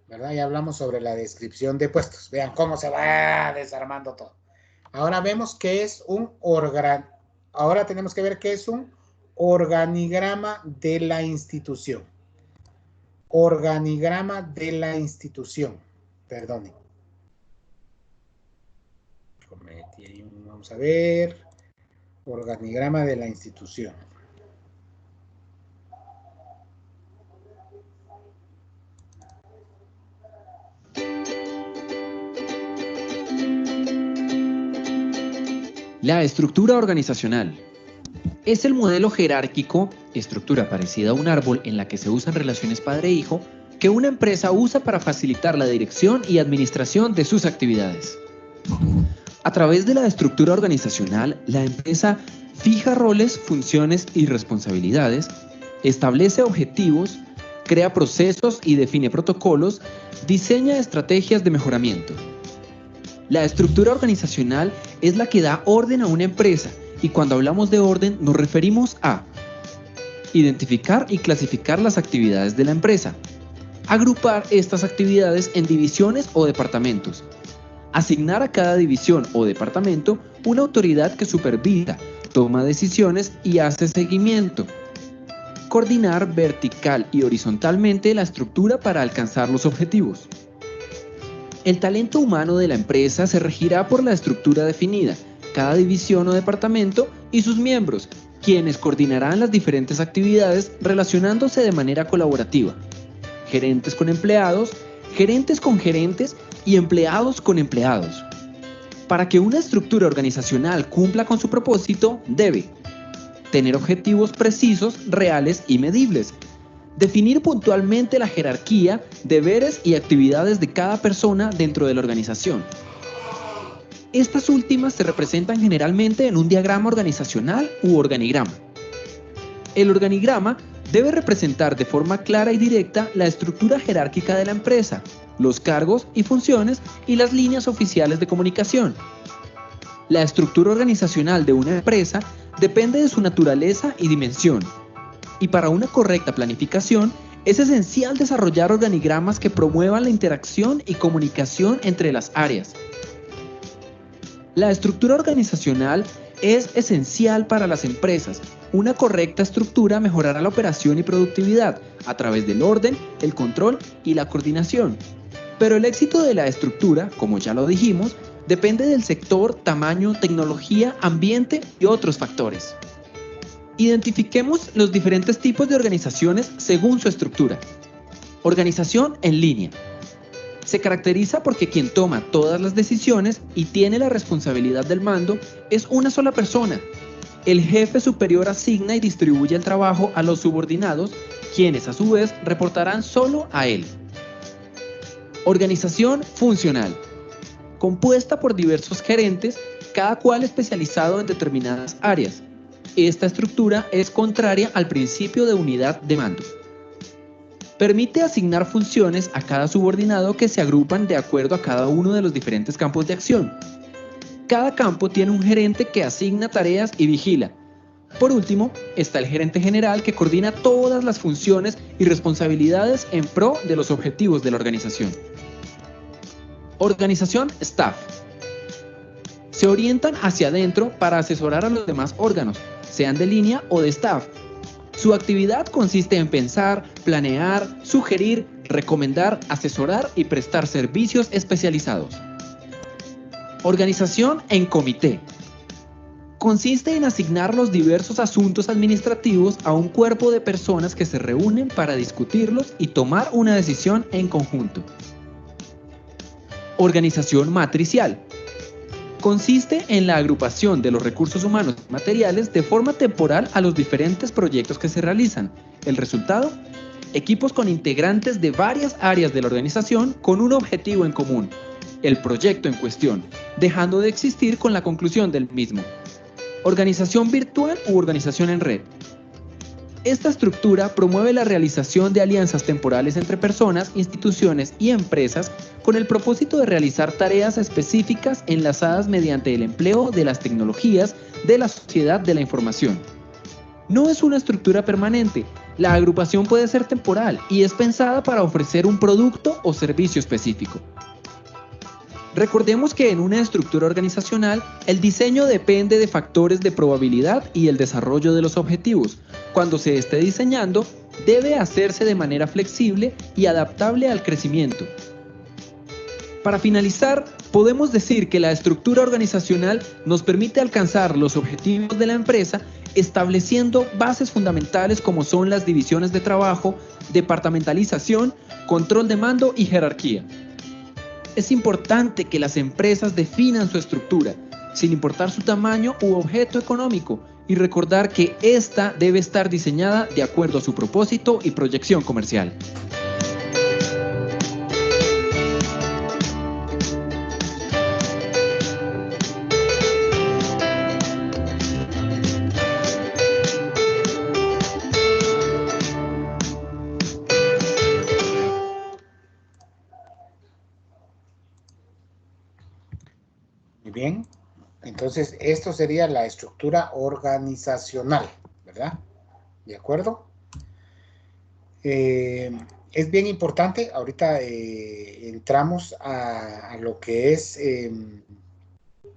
¿verdad? Ya hablamos sobre la descripción de puestos. Vean cómo se va desarmando todo. Ahora vemos qué es un órgano. Ahora tenemos que ver qué es un organigrama de la institución. Organigrama de la institución. Perdonen. Vamos a ver. Organigrama de la institución. La estructura organizacional es el modelo jerárquico, estructura parecida a un árbol en la que se usan relaciones padre-hijo, que una empresa usa para facilitar la dirección y administración de sus actividades. A través de la estructura organizacional, la empresa fija roles, funciones y responsabilidades, establece objetivos, crea procesos y define protocolos, diseña estrategias de mejoramiento. La estructura organizacional es la que da orden a una empresa y cuando hablamos de orden nos referimos a identificar y clasificar las actividades de la empresa, agrupar estas actividades en divisiones o departamentos, asignar a cada división o departamento una autoridad que supervisa, toma decisiones y hace seguimiento, coordinar vertical y horizontalmente la estructura para alcanzar los objetivos. El talento humano de la empresa se regirá por la estructura definida, cada división o departamento y sus miembros, quienes coordinarán las diferentes actividades relacionándose de manera colaborativa. Gerentes con empleados, gerentes con gerentes y empleados con empleados. Para que una estructura organizacional cumpla con su propósito, debe tener objetivos precisos, reales y medibles. Definir puntualmente la jerarquía, deberes y actividades de cada persona dentro de la organización. Estas últimas se representan generalmente en un diagrama organizacional u organigrama. El organigrama debe representar de forma clara y directa la estructura jerárquica de la empresa, los cargos y funciones y las líneas oficiales de comunicación. La estructura organizacional de una empresa depende de su naturaleza y dimensión. Y para una correcta planificación, es esencial desarrollar organigramas que promuevan la interacción y comunicación entre las áreas. La estructura organizacional es esencial para las empresas. Una correcta estructura mejorará la operación y productividad a través del orden, el control y la coordinación. Pero el éxito de la estructura, como ya lo dijimos, depende del sector, tamaño, tecnología, ambiente y otros factores. Identifiquemos los diferentes tipos de organizaciones según su estructura. Organización en línea. Se caracteriza porque quien toma todas las decisiones y tiene la responsabilidad del mando es una sola persona. El jefe superior asigna y distribuye el trabajo a los subordinados, quienes a su vez reportarán solo a él. Organización funcional. Compuesta por diversos gerentes, cada cual especializado en determinadas áreas. Esta estructura es contraria al principio de unidad de mando. Permite asignar funciones a cada subordinado que se agrupan de acuerdo a cada uno de los diferentes campos de acción. Cada campo tiene un gerente que asigna tareas y vigila. Por último, está el gerente general que coordina todas las funciones y responsabilidades en pro de los objetivos de la organización. Organización staff. Se orientan hacia adentro para asesorar a los demás órganos, sean de línea o de staff. Su actividad consiste en pensar, planear, sugerir, recomendar, asesorar y prestar servicios especializados. Organización en comité. Consiste en asignar los diversos asuntos administrativos a un cuerpo de personas que se reúnen para discutirlos y tomar una decisión en conjunto. Organización matricial. Consiste en la agrupación de los recursos humanos y materiales de forma temporal a los diferentes proyectos que se realizan. El resultado, equipos con integrantes de varias áreas de la organización con un objetivo en común, el proyecto en cuestión, dejando de existir con la conclusión del mismo. Organización virtual u organización en red. Esta estructura promueve la realización de alianzas temporales entre personas, instituciones y empresas con el propósito de realizar tareas específicas enlazadas mediante el empleo de las tecnologías de la sociedad de la información. No es una estructura permanente, la agrupación puede ser temporal y es pensada para ofrecer un producto o servicio específico. Recordemos que en una estructura organizacional, el diseño depende de factores de probabilidad y el desarrollo de los objetivos. Cuando se esté diseñando, debe hacerse de manera flexible y adaptable al crecimiento. Para finalizar, podemos decir que la estructura organizacional nos permite alcanzar los objetivos de la empresa estableciendo bases fundamentales como son las divisiones de trabajo, departamentalización, control de mando y jerarquía. Es importante que las empresas definan su estructura, sin importar su tamaño u objeto económico, y recordar que ésta debe estar diseñada de acuerdo a su propósito y proyección comercial. Muy bien. Entonces, esto sería la estructura organizacional, ¿verdad? ¿De acuerdo? Es bien importante, ahorita entramos a lo que es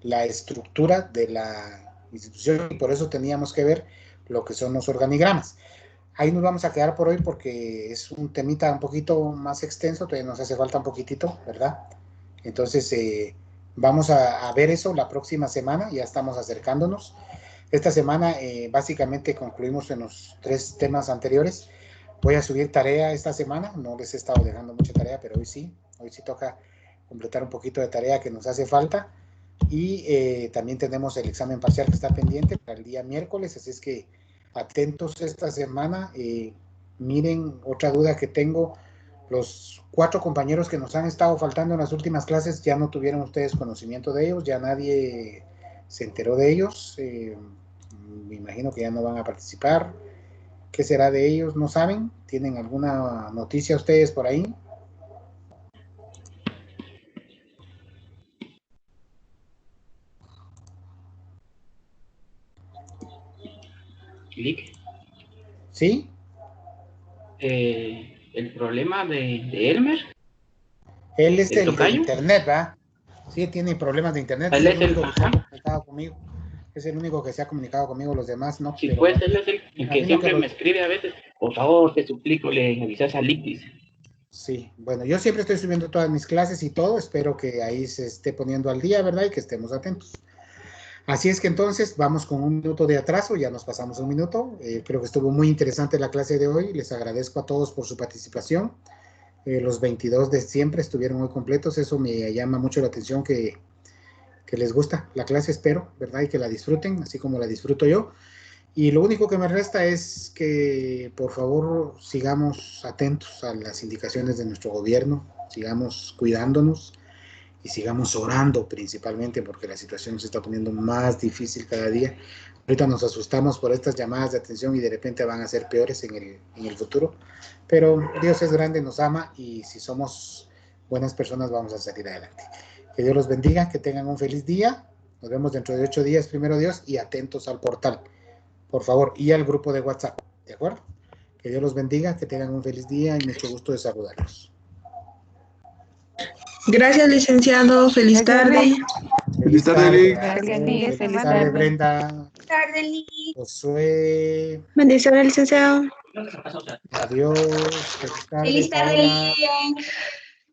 la estructura de la institución y por eso teníamos que ver lo que son los organigramas. Ahí nos vamos a quedar por hoy porque es un temita un poquito más extenso, todavía nos hace falta un poquitito, ¿verdad? Entonces, vamos a ver eso la próxima semana, ya estamos acercándonos. Esta semana básicamente concluimos en los 3 temas anteriores. Voy a subir tarea esta semana, no les he estado dejando mucha tarea, pero hoy sí toca completar un poquito de tarea que nos hace falta. Y también tenemos el examen parcial que está pendiente para el día miércoles, así es que atentos esta semana. Miren, otra duda que tengo, los 4 compañeros que nos han estado faltando en las últimas clases, ya no tuvieron ustedes conocimiento de ellos, ya nadie se enteró de ellos, me imagino que ya no van a participar. ¿Qué será de ellos? ¿No saben? ¿Tienen alguna noticia ustedes por ahí? Clic. ¿Sí? El problema de Elmer. Él es el de internet, ¿va? Sí, tiene problemas de internet. Él es el único que se ha comunicado conmigo. Es el único que se ha comunicado conmigo, los demás no. Sí, pero pues él es el que siempre me escribe a veces. Por favor, te suplico, le avisas a Lickis. Sí, bueno, yo siempre estoy subiendo todas mis clases y todo. Espero que ahí se esté poniendo al día, ¿verdad? Y que estemos atentos. Así es que entonces vamos con 1 minuto de atraso, ya nos pasamos 1 minuto. Creo que estuvo muy interesante la clase de hoy. Les agradezco a todos por su participación. Los 22 de siempre estuvieron muy completos. Eso me llama mucho la atención que les gusta la clase, espero, ¿verdad? Y que la disfruten, así como la disfruto yo. Y lo único que me resta es que, por favor, sigamos atentos a las indicaciones de nuestro gobierno, sigamos cuidándonos y sigamos orando principalmente porque la situación se está poniendo más difícil cada día. Ahorita nos asustamos por estas llamadas de atención y de repente van a ser peores en el futuro. Pero Dios es grande, nos ama y si somos buenas personas vamos a salir adelante. Que Dios los bendiga, que tengan un feliz día. Nos vemos dentro de 8 días, primero Dios, y atentos al portal, por favor, y al grupo de WhatsApp, ¿de acuerdo? Que Dios los bendiga, que tengan un feliz día y mucho gusto de saludarlos. Gracias, licenciado. Feliz tarde. Feliz tarde, Feliz tarde, Brenda. Feliz tarde, Lick. Josué. Bendiciones, licenciado. Adiós. Feliz tarde, Paola. Lick.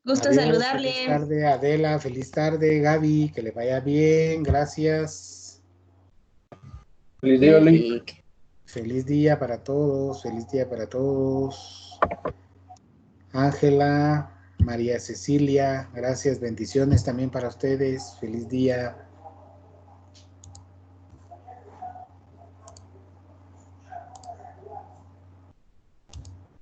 Gusto Adiós, saludarles. Feliz tarde, Adela. Feliz tarde, Gaby. Que le vaya bien. Gracias. Feliz día, Lick. Feliz día para todos. Feliz día para todos. Ángela, María Cecilia. Gracias. Bendiciones también para ustedes. Feliz día.